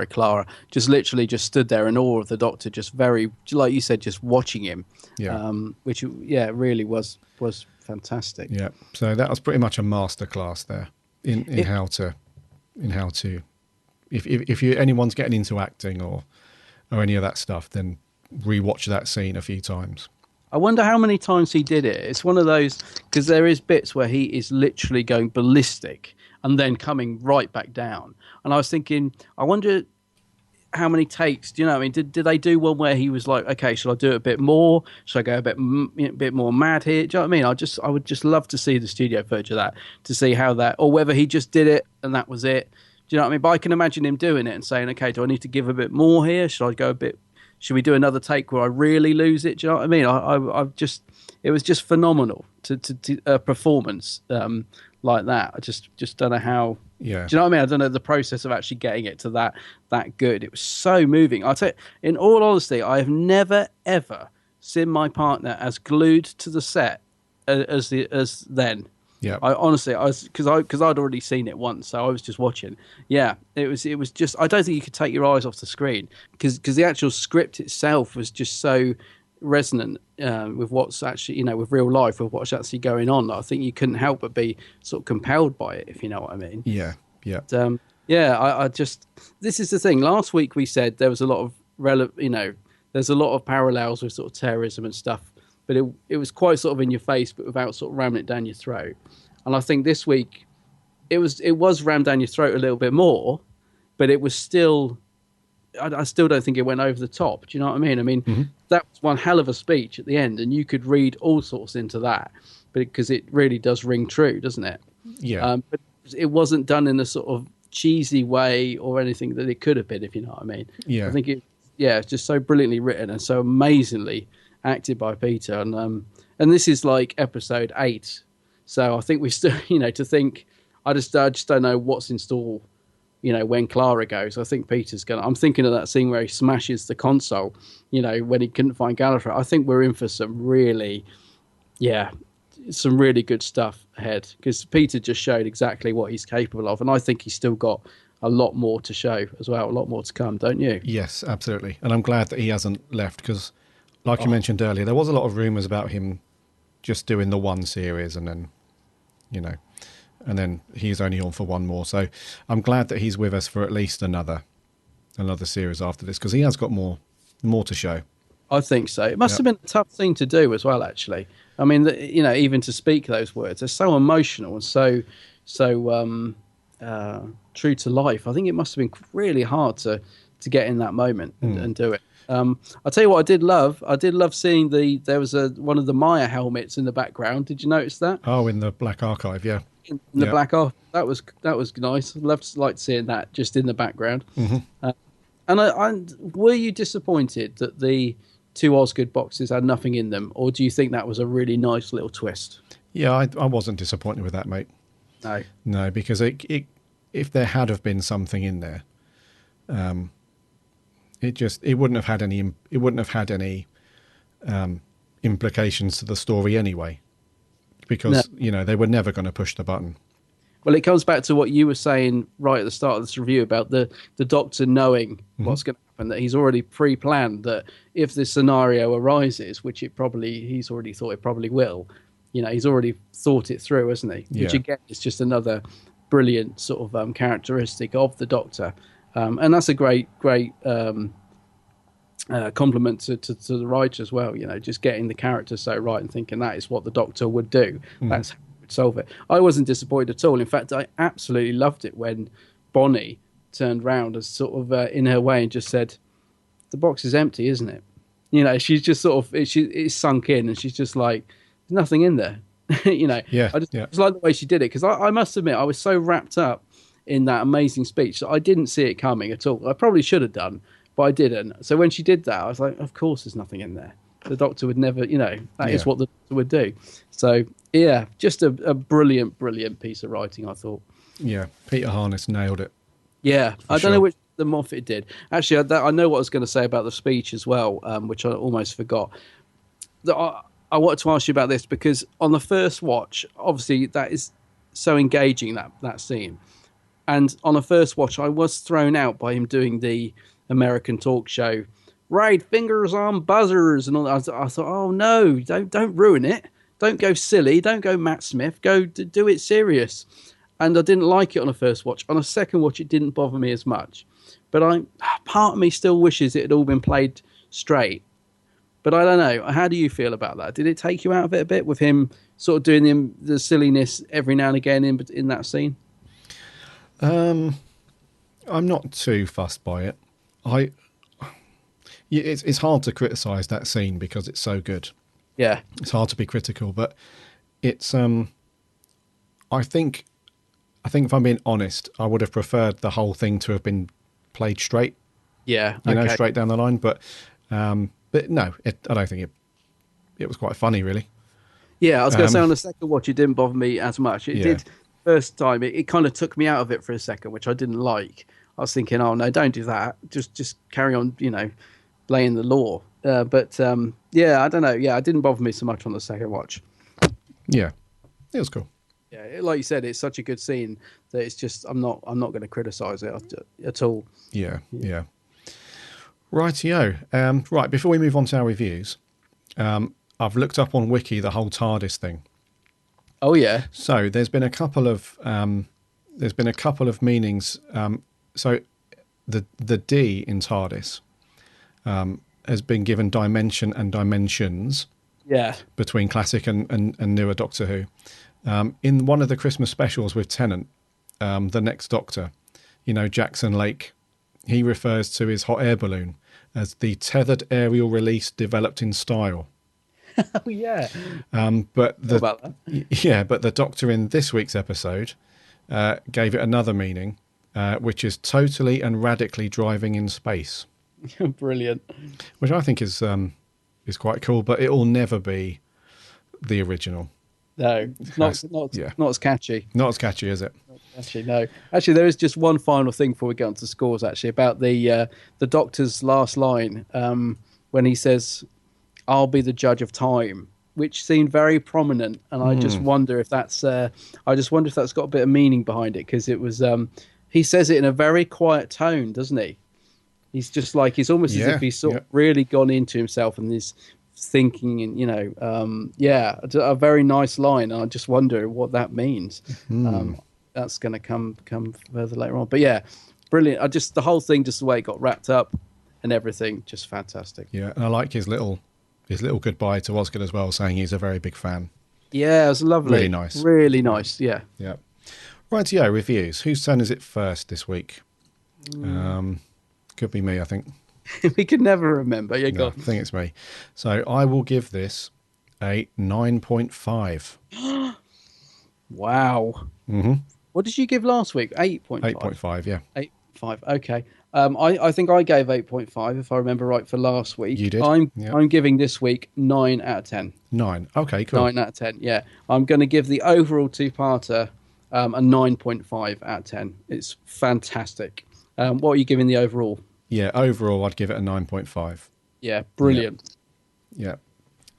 S6: Clara, just literally just stood there in awe of the Doctor, just very, like you said, just watching him. Yeah. Which really was fantastic.
S5: Yeah. So that was pretty much a masterclass there in how to if anyone's getting into acting or any of that stuff, then rewatch that scene a few times.
S6: I wonder how many times he did it. It's one of those, because there is bits where he is literally going ballistic and then coming right back down. And I was thinking, I wonder how many takes, do you know what I mean? Did they do one where he was like, okay, shall I do it a bit more? Shall I go a bit more mad here? Do you know what I mean? I would just love to see the studio footage of that, to see how that, or whether he just did it and that was it. Do you know what I mean? But I can imagine him doing it and saying, okay, do I need to give a bit more here? Should I go a bit, should we do another take where I really lose it? Do you know what I mean? It was just phenomenal to a performance like that. I just don't know how.
S5: Yeah.
S6: Do you know what I mean? I don't know the process of actually getting it to that good. It was so moving. I'll tell you, in all honesty, I have never ever seen my partner as glued to the set as then.
S5: Yeah.
S6: I honestly, because I'd already seen it once, so I was just watching. Yeah, it was just. I don't think you could take your eyes off the screen because the actual script itself was just so resonant with what's actually, with real life, with what's actually going on. I think you couldn't help but be sort of compelled by it, if you know what I mean.
S5: Yeah, yeah.
S6: But, Yeah, I just this is the thing. Last week we said there was a lot of there's a lot of parallels with sort of terrorism and stuff, but it was quite sort of in your face, but without sort of ramming it down your throat. And I think this week it was rammed down your throat a little bit more, but it was still. I still don't think it went over the top. Do you know what I mean? I mean, that was one hell of a speech at the end, and you could read all sorts into that, but because it really does ring true, doesn't it?
S5: Yeah.
S6: But it wasn't done in a sort of cheesy way or anything that it could have been, if you know what I mean.
S5: Yeah.
S6: I think it's just so brilliantly written and so amazingly acted by Peter, and this is like episode 8, so I think we still, to think. I just don't know what's in store. When Clara goes, I think Peter's I'm thinking of that scene where he smashes the console, when he couldn't find Gallifrey. I think we're in for some really good stuff ahead, because Peter just showed exactly what he's capable of. And I think he's still got a lot more to show as well, a lot more to come, don't you?
S5: Yes, absolutely. And I'm glad that he hasn't left, because like you mentioned earlier, there was a lot of rumours about him just doing the one series and then, and then he's only on for one more. So I'm glad that he's with us for at least another series after this, because he has got more to show.
S6: I think so. It must have been a tough thing to do as well, actually. I mean, even to speak those words, they're so emotional and so true to life. I think it must have been really hard to get in that moment and do it. I'll tell you what I did love. I did love seeing there was one of the Maya helmets in the background. Did you notice that?
S5: Oh, in the Black Archive, yeah.
S6: In the Black Archive. That was nice. Liked seeing that just in the background. Mm-hmm. And were you disappointed that the 2 Osgood boxes had nothing in them, or do you think that was a really nice little twist?
S5: Yeah, I wasn't disappointed with that, mate. No, because if there had have been something in there, it wouldn't have had any implications to the story anyway, because they were never going to push the button.
S6: Well, it comes back to what you were saying right at the start of this review about the Doctor knowing what's going to happen, that he's already pre-planned that if this scenario arises, which he's already thought it probably will, he's already thought it through, hasn't he?
S5: Yeah.
S6: Which again is just another brilliant sort of characteristic of the Doctor. And that's a great compliment to the writer as well, just getting the character so right and thinking that is what the Doctor would do. That's how he would solve it. I wasn't disappointed at all. In fact, I absolutely loved it when Bonnie turned round and sort of in her way and just said, the box is empty, isn't it? She's just sort of, it's sunk in, and she's just like, there's nothing in there. I just like the way she did it, because I must admit I was so wrapped up in that amazing speech that I didn't see it coming at all. I probably should have done, but I didn't. So when she did that, I was like, of course there's nothing in there. The Doctor would never, that is what the Doctor would do. So yeah, just a brilliant piece of writing, I thought.
S5: Yeah, Peter Harness nailed it.
S6: Yeah, I don't know which the Moffat did. Actually, I know what I was going to say about the speech as well, which I almost forgot. I wanted to ask you about this because on the first watch, obviously that is so engaging, that scene. And on the first watch, I was thrown out by him doing the American talk show, right fingers on buzzers and all that. I thought, oh no, don't ruin it. Don't go silly. Don't go Matt Smith. Go do it serious. And I didn't like it on the first watch. On a second watch, it didn't bother me as much. But part of me still wishes it had all been played straight. But I don't know. How do you feel about that? Did it take you out of it a bit with him sort of doing the silliness every now and again in that scene?
S5: I'm not too fussed by it. It's hard to criticise that scene because it's so good.
S6: Yeah,
S5: it's hard to be critical, but it's. I think if I'm being honest, I would have preferred the whole thing to have been played straight.
S6: Yeah,
S5: straight down the line. But no, I don't think it was quite funny, really.
S6: Yeah, I was going to say on the second watch, it didn't bother me as much. It did first time. It kind of took me out of it for a second, which I didn't like. I was thinking, oh no, don't do that. Just carry on, laying the law. But I don't know. Yeah, it didn't bother me so much on the second watch.
S5: Yeah, it was cool.
S6: Yeah, like you said, it's such a good scene that it's just I'm not going to criticise it at all.
S5: Yeah. Rightio. Right, before we move on to our reviews, I've looked up on Wiki the whole TARDIS thing.
S6: Oh yeah.
S5: So there's been a couple of there's been a couple of meanings. So the D in TARDIS has been given dimension and dimensions.
S6: Yeah.
S5: Between classic and newer Doctor Who. In one of the Christmas specials with Tennant, the next Doctor, Jackson Lake, he refers to his hot air balloon as the tethered aerial release developed in style.
S6: Oh, yeah.
S5: But
S6: about that.
S5: But the Doctor in this week's episode gave it another meaning, which is totally and radically driving in space.
S6: Brilliant.
S5: Which I think is quite cool, but it will never be the original.
S6: No, not as catchy.
S5: Not as catchy, is it?
S6: Actually, no. Actually, there is just one final thing before we get on to scores, actually, about the Doctor's last line when he says, "I'll be the judge of time," which seemed very prominent, and I just wonder if that's got a bit of meaning behind it, because it was he says it in a very quiet tone, doesn't he? He's just like, he's almost as if he's sort of really gone into himself and is thinking, and a very nice line. I just wonder what that means. That's going to come further later on. But yeah, brilliant. The whole thing, just the way it got wrapped up and everything, just fantastic.
S5: Yeah, and I like his little goodbye to Osgood as well, saying he's a very big fan.
S6: Yeah, it was lovely.
S5: Really nice.
S6: Really nice. Yeah.
S5: Yeah. Rightio, reviews. Whose turn is it first this week? Could be me, I think.
S6: We could never remember. Yeah,
S5: no, I think it's me. So I will give this a 9.5.
S6: Wow.
S5: Mm-hmm.
S6: What did you give last week? 8.5.
S5: 8.5, yeah.
S6: 8.5. Okay. I think I gave 8.5, if I remember right, for last week.
S5: You did.
S6: I'm giving this week 9 out of 10.
S5: 9. Okay, cool.
S6: 9 out of 10. Yeah. I'm going to give the overall two-parter a 9.5 out of 10. It's fantastic. What are you giving the overall?
S5: Yeah, overall, I'd give it a 9.5.
S6: Yeah, brilliant.
S5: Yeah.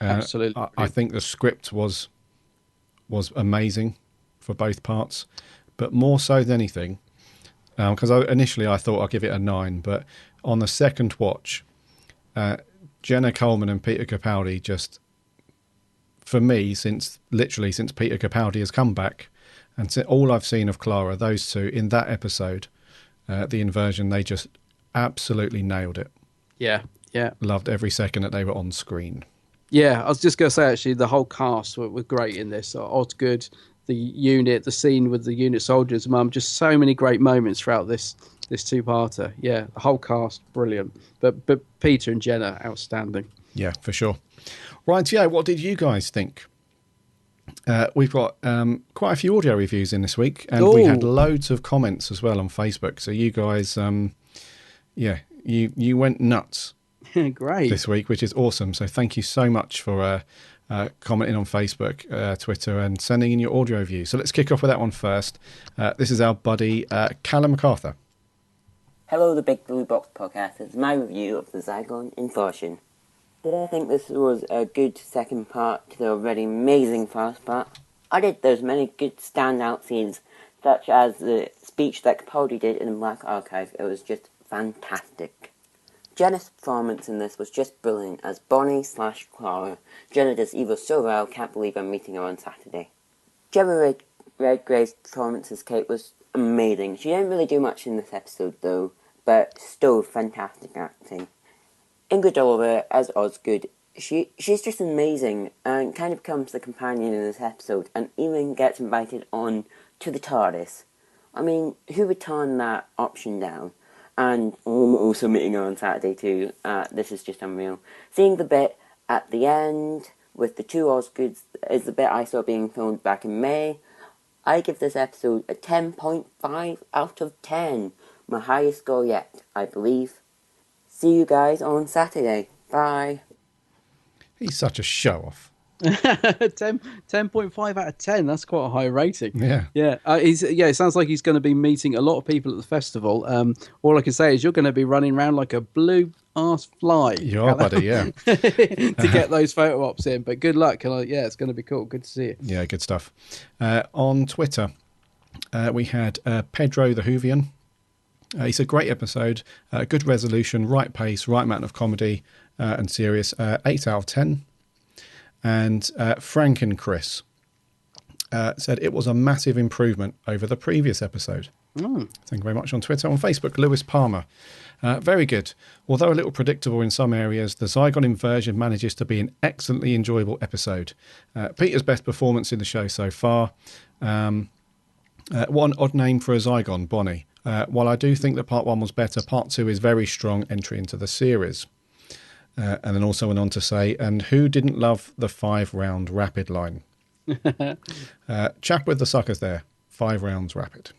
S6: Absolutely.
S5: I think the script was amazing for both parts, but more so than anything, because initially I thought I'd give it a 9, but on the second watch, Jenna Coleman and Peter Capaldi just, for me, since Peter Capaldi has come back, and all I've seen of Clara, those two, in that episode, the inversion, they just absolutely nailed it.
S6: Yeah.
S5: Loved every second that they were on screen.
S6: Yeah, I was just going to say, actually, the whole cast were great in this. Osgood, the unit, the scene with the unit soldiers' mum, just so many great moments throughout this two-parter. Yeah, the whole cast, brilliant. But Peter and Jenna, outstanding.
S5: Yeah, for sure. Right, yeah, what did you guys think? We've got quite a few audio reviews in this week, and we had loads of comments as well on Facebook. So you guys, you went nuts.
S6: Great.
S5: This week, which is awesome. So thank you so much for commenting on Facebook, Twitter, and sending in your audio reviews. So let's kick off with that one first. This is our buddy, Callum MacArthur.
S7: Hello, the Big Blue Box podcast. It's my review of the Zygon Inversion. Did I think this was a good second part to the already amazing first part? I did. There's many good standout scenes, such as the speech that Capaldi did in the Black Archive. It was just fantastic. Jenna's performance in this was just brilliant as Bonnie/Clara. Jenna does either so well, can't believe I'm meeting her on Saturday. Gemma Redgrave's performance as Kate was amazing. She didn't really do much in this episode though, but still fantastic acting. Ingrid Oliver as Osgood, she's just amazing and kind of becomes the companion in this episode and even gets invited on to the TARDIS. I mean, who would turn that option down? And I'm also meeting her on Saturday too. This is just unreal. Seeing the bit at the end with the two Osgoods is the bit I saw being filmed back in May. I give this episode a 10.5 out of 10. My highest score yet, I believe. See you guys on Saturday. Bye.
S5: He's such a show-off.
S6: 10.5 out of 10. That's quite a high rating.
S5: Yeah.
S6: It sounds like he's going to be meeting a lot of people at the festival. All I can say is you're going to be running around like a blue ass fly.
S5: You are, buddy, yeah.
S6: To get those photo ops in. But good luck. It's going to be cool. Good to see you.
S5: Yeah, good stuff. On Twitter, we had Pedro the Hoovian. It's a great episode, good resolution, right pace, right amount of comedy and serious. 8 out of 10. And Frank and Chris, said it was a massive improvement over the previous episode. Thank you very much on Twitter. On Facebook, Lewis Palmer. Very good. Although a little predictable in some areas, the Zygon Inversion manages to be an excellently enjoyable episode. Peter's best performance in the show so far. What an odd name for a Zygon, Bonnie. While I do think that part 1 was better, part 2 is very strong entry into the series. And then also went on to say, and who didn't love the 5-round rapid line? Chap with the suckers there. 5 rounds rapid.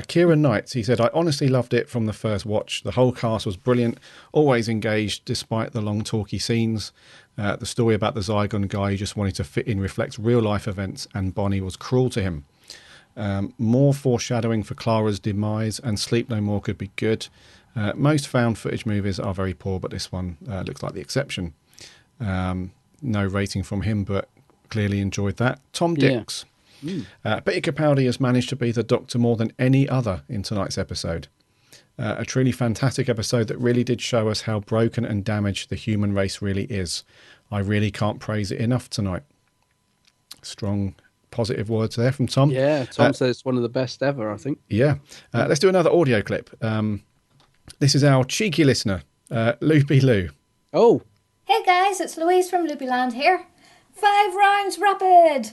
S5: Kieran Knight, he said, I honestly loved it from the first watch. The whole cast was brilliant, always engaged despite the long talky scenes. The story about the Zygon guy who just wanted to fit in reflects real life events, and Bonnie was cruel to him. More foreshadowing for Clara's demise, and Sleep No More could be good. Most found footage movies are very poor, but this one looks like the exception. No rating from him, but clearly enjoyed that. Tom Dix. Peter Capaldi has managed to be the Doctor more than any other in tonight's episode. A truly fantastic episode that really did show us how broken and damaged the human race really is. I really can't praise it enough tonight. Strong positive words there from Tom.
S6: Yeah, Tom says it's one of the best ever, I think.
S5: Yeah. Let's do another audio clip. This is our cheeky listener, Loopy Lou.
S6: Oh.
S8: Hey guys, it's Louise from Loopyland here. 5 rounds rapid!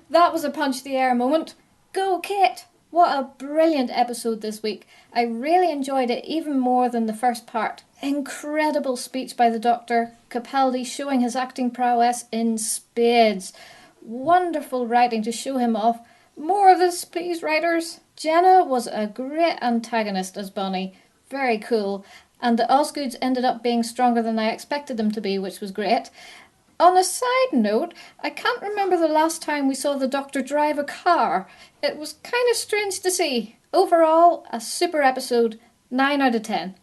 S8: That was a punch the air moment. Go Kit! What a brilliant episode this week. I really enjoyed it even more than the first part. Incredible speech by the Doctor. Capaldi showing his acting prowess in spades. Wonderful writing to show him off. More of this, please, writers. Jenna was a great antagonist as Bonnie. Very cool. And the Osgoods ended up being stronger than I expected them to be, which was great. On a side note, I can't remember the last time we saw the Doctor drive a car. It was kind of strange to see. Overall, a super episode. 9 out of 10.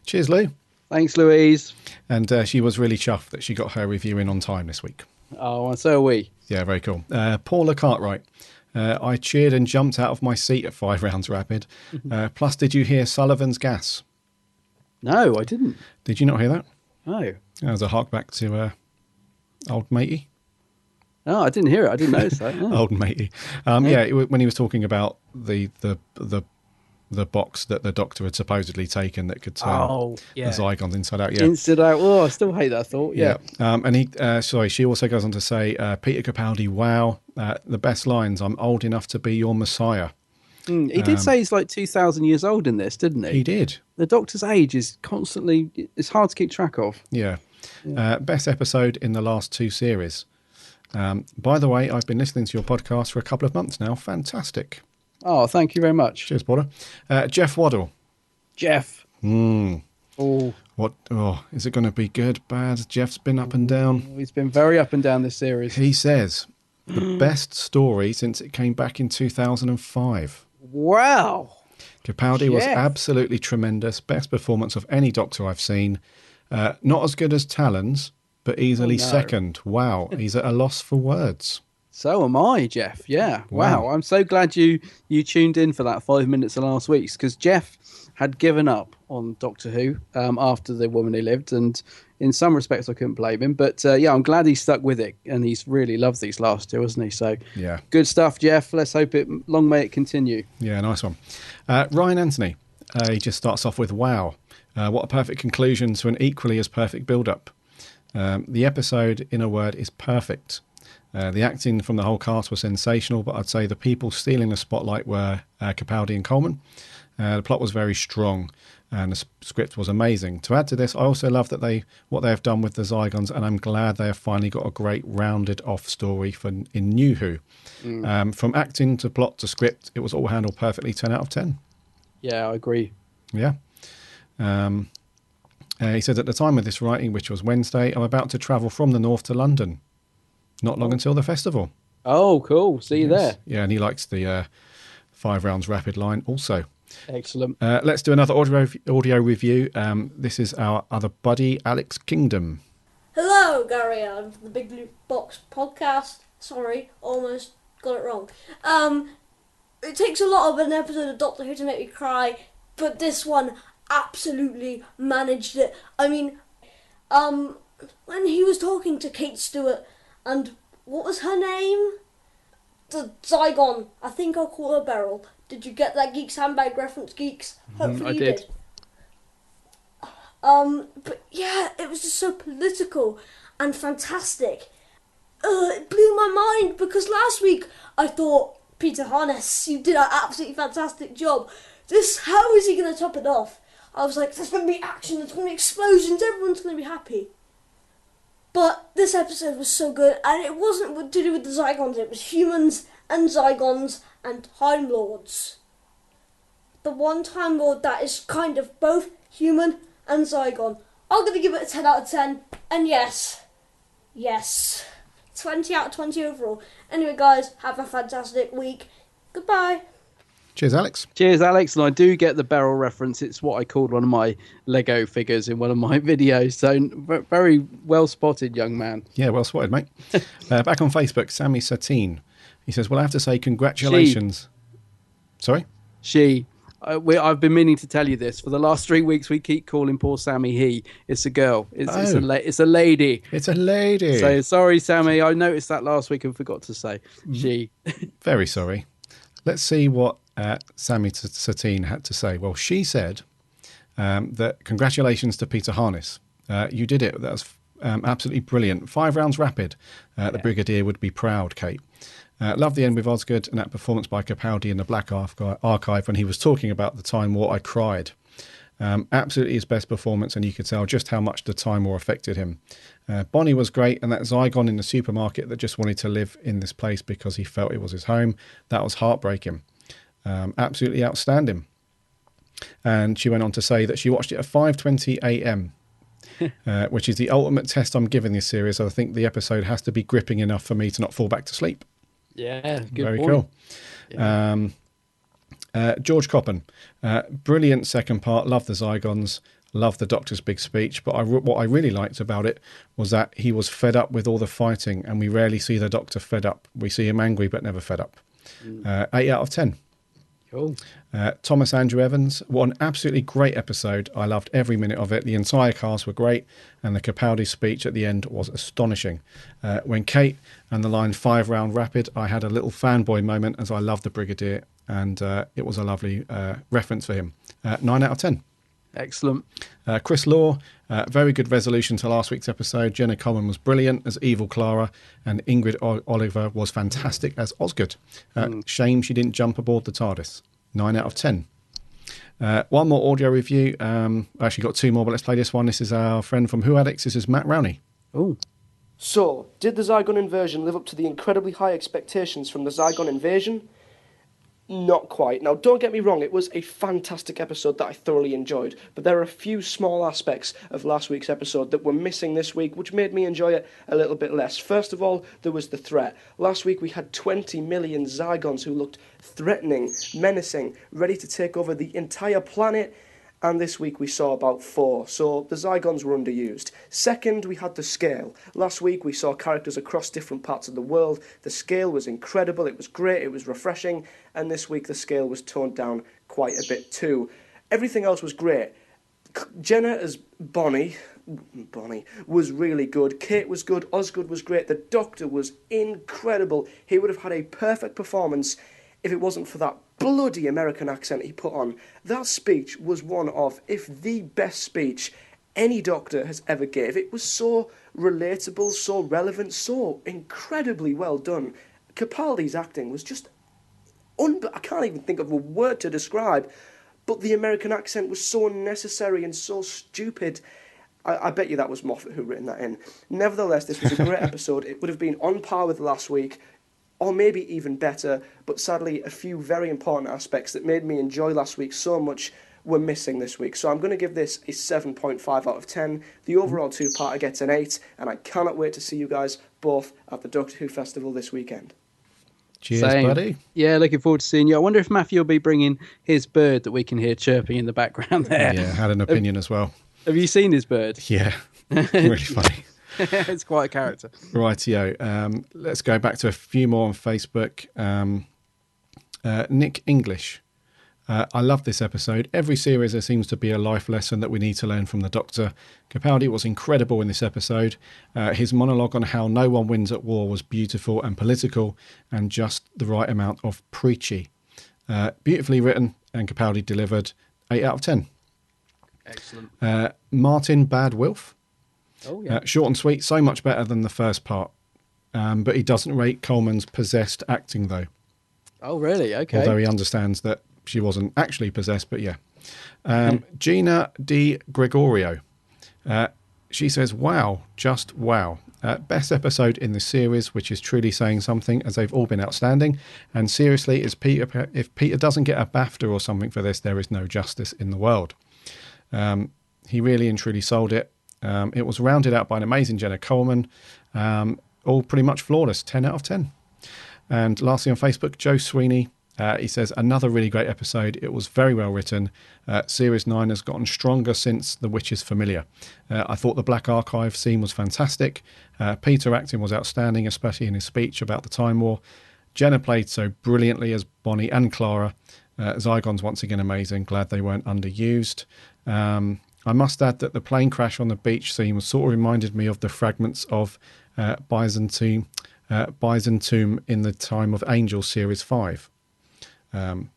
S5: Cheers, Lou.
S6: Thanks, Louise.
S5: And she was really chuffed that she got her review in on time this week.
S6: Oh, and so are we.
S5: Yeah, very cool. Paula Cartwright. I cheered and jumped out of my seat at 5 rounds rapid. Plus, did you hear Sullivan's gas?
S6: No, I didn't.
S5: Did you not hear that?
S6: No.
S5: That was a hark back to old matey.
S6: No, I didn't hear it. I didn't notice that. No.
S5: Old matey. When he was talking about the box that the Doctor had supposedly taken that could turn the Zygons inside out. Yeah.
S6: Inside out. Oh, I still hate that thought. Yeah.
S5: And she also goes on to say, Peter Capaldi, wow, the best lines. I'm old enough to be your messiah.
S6: He did say he's like 2,000 years old in this, didn't he?
S5: He did.
S6: The Doctor's age is constantly, it's hard to keep track of.
S5: Yeah. Best episode in the last 2 series. By the way, I've been listening to your podcast for a couple of months now. Fantastic.
S6: Oh, thank you very much.
S5: Cheers, Paula. Jeff Waddle.
S6: Jeff.
S5: Oh. What? Oh, is it going to be good, bad? Jeff's been up and down.
S6: He's been very up and down this series.
S5: He says, the best story since it came back in 2005.
S6: Wow.
S5: Capaldi was absolutely tremendous. Best performance of any Doctor I've seen. Not as good as Talon's, but easily second. Wow. He's at a loss for words.
S6: So am I, Jeff. Yeah. Wow. I'm so glad you tuned in for that 5 minutes of last week's, because Jeff had given up on Doctor Who after The Woman Who Lived, and in some respects I couldn't blame him. But I'm glad he stuck with it, and he's really loved these last 2, hasn't he? So
S5: yeah,
S6: good stuff, Jeff. Let's hope long may it continue.
S5: Yeah, nice one. Ryan Anthony, he just starts off with, wow, what a perfect conclusion to an equally as perfect build-up. The episode, in a word, is perfect. The acting from the whole cast was sensational, but I'd say the people stealing the spotlight were Capaldi and Coleman. The plot was very strong, and the script was amazing. To add to this, I also love that what they have done with the Zygons, and I'm glad they have finally got a great rounded-off story in New Who. From acting to plot to script, it was all handled perfectly. 10 out of 10.
S6: Yeah, I agree.
S5: Yeah. He said, at the time of this writing, which was Wednesday, I'm about to travel from the north to London. Not long until the festival.
S6: Oh, cool. See you there.
S5: Yeah, and he likes the 5 rounds rapid line also.
S6: Excellent.
S5: Let's do another audio review. This is our other buddy, Alex Kingdom.
S9: Hello, Gary Allen from the Big Blue Box podcast. Sorry, almost got it wrong. It takes a lot of an episode of Doctor Who to make me cry, but this one absolutely managed it. I mean, when he was talking to Kate Stewart, and what was her name? the Zygon. I think I'll call her Beryl. Did you get that Geeks Handbag reference, Geeks? Hopefully you did. But yeah, it was just so political and fantastic. It blew my mind because last week I thought, Peter Harness, you did an absolutely fantastic job. How is he going to top it off? I was like, there's going to be action, there's going to be explosions, everyone's going to be happy. But this episode was so good, and it wasn't to do with the Zygons, it was humans and Zygons and Time Lords. The one Time Lord that is kind of both human and Zygon. I'm going to give it a 10 out of 10, and yes, 20 out of 20 overall. Anyway, guys, have a fantastic week. Goodbye.
S5: Cheers, Alex.
S6: Cheers, Alex. And I do get the barrel reference. It's what I called one of my Lego figures in one of my videos. So very well spotted, young man.
S5: Yeah, well spotted, mate. Back on Facebook, Sammy Satine. He says, well, I have to say congratulations. Sorry?
S6: I've been meaning to tell you this. For the last 3 weeks, we keep calling poor Sammy he. It's a girl. It's a lady.
S5: It's a lady.
S6: So sorry, Sammy. I noticed that last week and forgot to say she.
S5: Very sorry. Let's see what Sammy Satine had to say. Well, she said that congratulations to Peter Harness. You did it. That was absolutely brilliant. 5 rounds rapid. The Brigadier would be proud, Kate. Love the end with Osgood and that performance by Capaldi in the Black Archive when he was talking about the Time War. I cried. Absolutely his best performance, and you could tell just how much the Time War affected him. Bonnie was great, and that Zygon in the supermarket that just wanted to live in this place because he felt it was his home, that was heartbreaking. Absolutely outstanding. And she went on to say that she watched it at 5:20 a.m., which is the ultimate test I'm giving this series. I think the episode has to be gripping enough for me to not fall back to sleep.
S6: Yeah, good
S5: Very
S6: point.
S5: cool.
S6: Yeah.
S5: George Coppen, brilliant second part. Love the Zygons, love the Doctor's big speech. But what I really liked about it was that he was fed up with all the fighting, and we rarely see the Doctor fed up. We see him angry, but never fed up. 8 out of 10.
S6: Cool.
S5: Thomas Andrew Evans, what an absolutely great episode. I loved every minute of it. The entire cast were great, and the Capaldi speech at the end was astonishing. When Kate and the line 5 round rapid, I had a little fanboy moment as I loved the Brigadier, and it was a lovely reference for him. 9 out of 10.
S6: Excellent.
S5: Chris Law, very good resolution to last week's episode. Jenna Coleman was brilliant as Evil Clara, and Ingrid Oliver was fantastic as Osgood. Shame she didn't jump aboard the TARDIS. 9 out of 10. One more audio review. I actually got 2 more, but let's play this one. This is our friend from Who Addicts. This is Matt Rowney.
S6: Oh.
S10: So, did the Zygon Inversion live up to the incredibly high expectations from the Zygon Invasion? Not quite. Now, don't get me wrong, it was a fantastic episode that I thoroughly enjoyed, but there are a few small aspects of last week's episode that were missing this week, which made me enjoy it a little bit less. First of all, there was the threat. Last week we had 20 million Zygons who looked threatening, menacing, ready to take over the entire planet, and this week we saw about 4, so the Zygons were underused. Second, we had the scale. Last week we saw characters across different parts of the world. The scale was incredible, it was great, it was refreshing, and this week the scale was toned down quite a bit too. Everything else was great. Jenna as Bonnie was really good. Kate was good, Osgood was great, the Doctor was incredible. He would have had a perfect performance if it wasn't for that bloody American accent he put on. That speech was one of, if the best speech any Doctor has ever gave. It was so relatable, so relevant, so incredibly well done. Capaldi's acting was just I can't even think of a word to describe, but the American accent was so unnecessary and so stupid. I bet you that was Moffat who written that in. Nevertheless, this was a great episode. It would have been on par with last week, or maybe even better, but sadly a few very important aspects that made me enjoy last week so much were missing this week. So I'm going to give this a 7.5 out of 10. The overall 2-parter gets an 8, and I cannot wait to see you guys both at the Doctor Who Festival this weekend.
S5: Cheers,
S6: Same.
S5: buddy.
S6: Yeah, looking forward to seeing you. I wonder if Matthew will be bringing his bird that we can hear chirping in the background there.
S5: Yeah, had an opinion as well.
S6: Have you seen his bird?
S5: Yeah, really funny.
S6: It's quite a character.
S5: Rightio. Let's go back to a few more on Facebook. Nick English. I love this episode. Every series there seems to be a life lesson that we need to learn from the Doctor. Capaldi was incredible in this episode. His monologue on how no one wins at war was beautiful and political and just the right amount of preachy. Beautifully written, and Capaldi delivered. 8 out of 10.
S6: Excellent.
S5: Martin Bad Wilf.
S6: Oh, yeah.
S5: Short and sweet, so much better than the first part. But he doesn't rate Coleman's possessed acting, though.
S6: Oh, really? Okay.
S5: Although he understands that she wasn't actually possessed, but yeah. Gina Di Gregorio. She says, wow, just wow. Best episode in the series, which is truly saying something, as they've all been outstanding. And seriously, if Peter doesn't get a BAFTA or something for this, there is no justice in the world. He really and truly sold it. It was rounded out by an amazing Jenna Coleman. All pretty much flawless, 10 out of 10. And lastly on Facebook, Joe Sweeney. He says, another really great episode. It was very well written. Series 9 has gotten stronger since The Witch is Familiar. I thought the Black Archive scene was fantastic. Peter acting was outstanding, especially in his speech about the Time War. Jenna played so brilliantly as Bonnie and Clara. Zygon's once again amazing. Glad they weren't underused. I must add that the plane crash on the beach scene sort of reminded me of the fragments of Byzantium in the Time of Angels Series 5.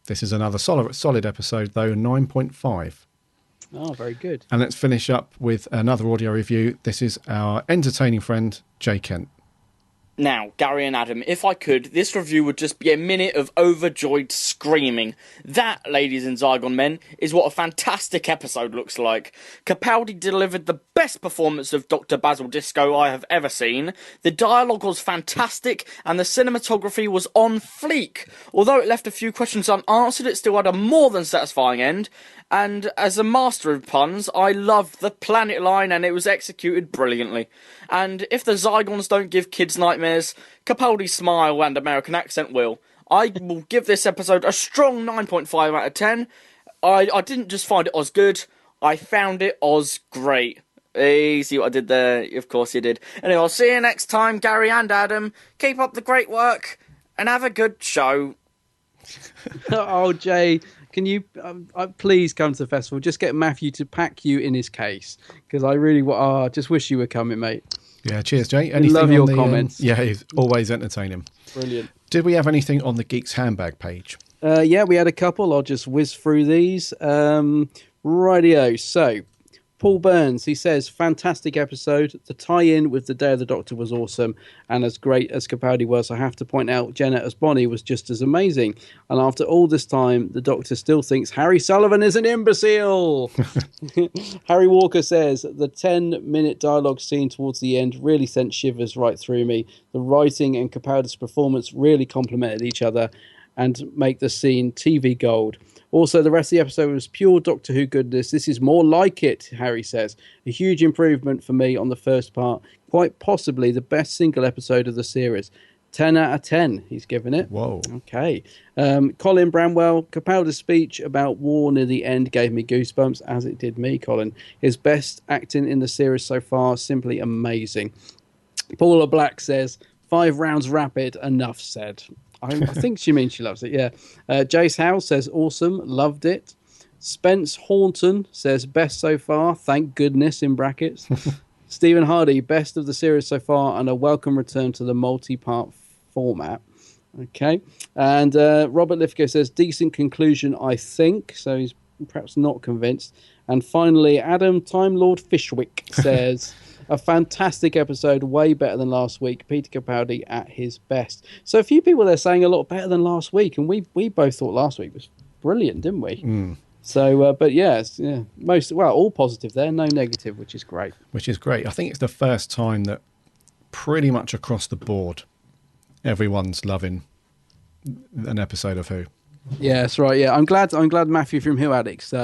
S5: This is another solid episode, though, 9.5.
S6: Oh, very good.
S5: And let's finish up with another audio review. This is our entertaining friend, Jay Kent.
S11: Now, Gary and Adam, if I could, this review would just be a minute of overjoyed screaming. That, ladies and Zygon men, is what a fantastic episode looks like. Capaldi delivered the best performance of Dr. Basil Disco I have ever seen. The dialogue was fantastic, and the cinematography was on fleek. Although it left a few questions unanswered, it still had a more than satisfying end. And as a master of puns, I loved the planet line, and it was executed brilliantly. And if the Zygons don't give kids nightmares, Capaldi's smile and American accent will. I will give this episode a strong 9.5 out of 10. I didn't just find it Oz good, I found it Oz great. Hey, see what I did there? Of course you did. Anyway, I'll see you next time, Gary and Adam. Keep up the great work, and have a good show.
S6: Oh, Jay, can you please come to the festival? Just get Matthew to pack you in his case, because I really just wish you were coming, mate.
S5: Yeah, cheers, Jay.
S6: Anything love your comments.
S5: Yeah, he's always entertaining.
S6: Brilliant.
S5: Did we have anything on the Geeks Handbag page?
S6: Yeah, we had a couple. I'll just whiz through these. Rightio. So, Paul Burns, he says, fantastic episode. The tie-in with the Day of the Doctor was awesome. And as great as Capaldi was, I have to point out Jenna as Bonnie was just as amazing. And after all this time, the Doctor still thinks Harry Sullivan is an imbecile. Harry Walker says, the 10-minute dialogue scene towards the end really sent shivers right through me. The writing and Capaldi's performance really complemented each other and make the scene TV gold. Also, the rest of the episode was pure Doctor Who goodness. This is more like it, Harry says. A huge improvement for me on the first part. Quite possibly the best single episode of the series. 10 out of 10, he's given it.
S5: Whoa.
S6: Okay. Colin Bramwell, Capaldi's speech about war near the end gave me goosebumps, as it did me, Colin. His best acting in the series so far, simply amazing. Paula Black says, 5 rounds rapid, enough said. I think she means she loves it, yeah. Jace Howe says, awesome, loved it. Spence Hornton says, best so far, thank goodness, in brackets. Stephen Hardy, best of the series so far, and a welcome return to the multi-part format. Okay. And Robert Lithgow says, decent conclusion, I think. So he's perhaps not convinced. And finally, Adam Time Lord Fishwick says... A fantastic episode, way better than last week. Peter Capaldi at his best. So a few people there saying a lot better than last week, and we both thought last week was brilliant, didn't we?
S5: Mm.
S6: So, but yes, yeah, all positive there, no negative, which is great.
S5: Which is great. I think it's the first time that pretty much across the board, everyone's loving an episode of Who.
S6: Yeah, that's right. Yeah, I'm glad Matthew from Who Addicts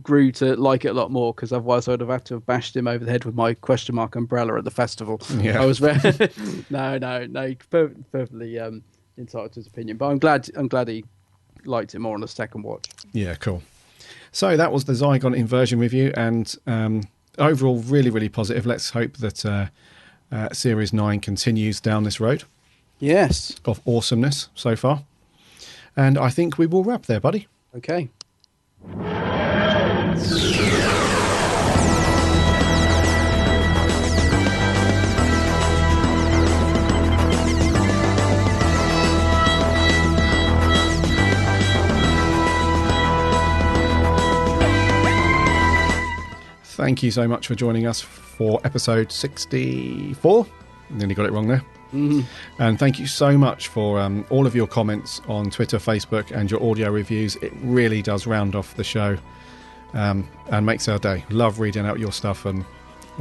S6: grew to like it a lot more, because otherwise I would have had to have bashed him over the head with my question mark umbrella at the festival.
S5: Yeah.
S6: I was very no, perfectly entitled to his opinion, but I'm glad he liked it more on the second watch.
S5: Yeah, cool. So that was the Zygon Inversion review, and overall really, really positive. Let's hope that Series 9 continues down this road.
S6: Yes.
S5: Of awesomeness so far. And I think we will wrap there, buddy.
S6: Okay.
S5: Thank you so much for joining us for episode 64. Nearly got it wrong there.
S6: Mm-hmm.
S5: And thank you so much for all of your comments on Twitter, Facebook, and your audio reviews. It really does round off the show and makes our day. Love reading out your stuff and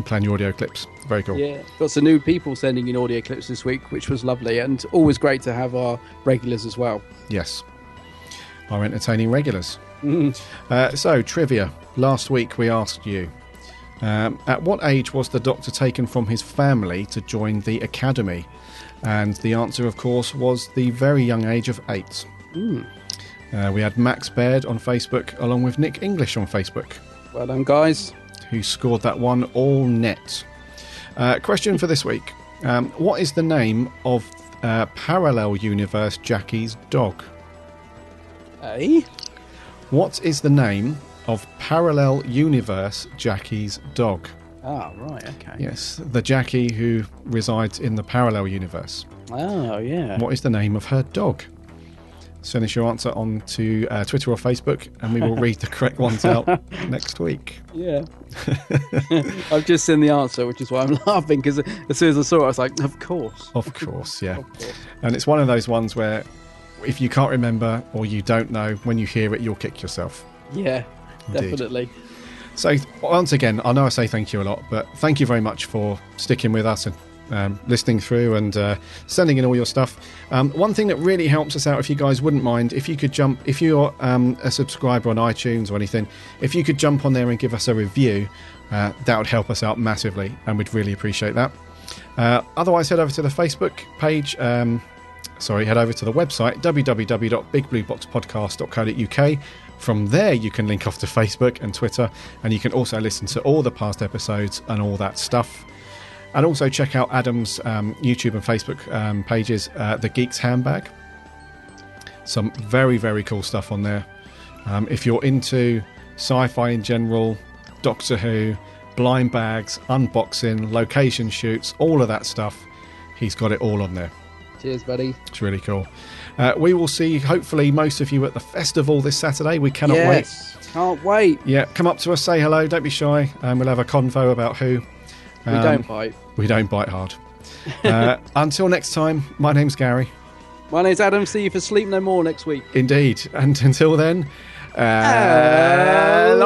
S5: playing your audio clips. Very cool.
S6: Yeah, got some new people sending in audio clips this week, which was lovely, and always great to have our regulars as well.
S5: Yes, our entertaining regulars.
S6: Mm-hmm.
S5: So, trivia. Last week we asked you, at what age was the Doctor taken from his family to join the Academy? And the answer, of course, was the very young age of 8. We had Max Baird on Facebook, along with Nick English on Facebook.
S6: Well done, guys.
S5: Who scored that one all net. Question for this week. What is the name of Parallel Universe Jackie's dog?
S6: Eh?
S5: What is the name of Parallel Universe Jackie's dog?
S6: Oh, right, okay.
S5: Yes, the Jackie who resides in the Parallel Universe.
S6: Oh, yeah.
S5: What is the name of her dog? Send us your answer on to Twitter or Facebook, and we will read the correct ones out next week.
S6: Yeah. I've just seen the answer, which is why I'm laughing, because as soon as I saw it, I was like, of course.
S5: Of course, yeah.
S6: Of course.
S5: And it's one of those ones where if you can't remember or you don't know, when you hear it, you'll kick yourself.
S6: Yeah,
S5: Indeed.
S6: definitely.
S5: So, once again, I know I say thank you a lot, but thank you very much for sticking with us and listening through and sending in all your stuff. One thing that really helps us out, if you guys wouldn't mind, if you could jump, if you're a subscriber on iTunes or anything, if you could jump on there and give us a review, that would help us out massively, and we'd really appreciate that. Otherwise, head over to the Facebook page. Head over to the website, www.bigblueboxpodcast.co.uk. From there, you can link off to Facebook and Twitter, and you can also listen to all the past episodes and all that stuff. And also check out Adam's YouTube and Facebook pages, The Geek's Handbag. Some very, very cool stuff on there. If you're into sci-fi in general, Doctor Who, blind bags, unboxing, location shoots, all of that stuff, he's got it all on there.
S6: Cheers, buddy.
S5: It's really cool. We will see, hopefully, most of you at the festival this Saturday. We cannot wait.
S6: Can't wait.
S5: Yeah, come up to us, say hello, don't be shy. We'll have a convo about Who.
S6: We don't bite.
S5: We don't bite hard. Until next time, my name's Gary.
S6: My name's Adam. See you for Sleep No More next week.
S5: Indeed. And until then, Alonzi!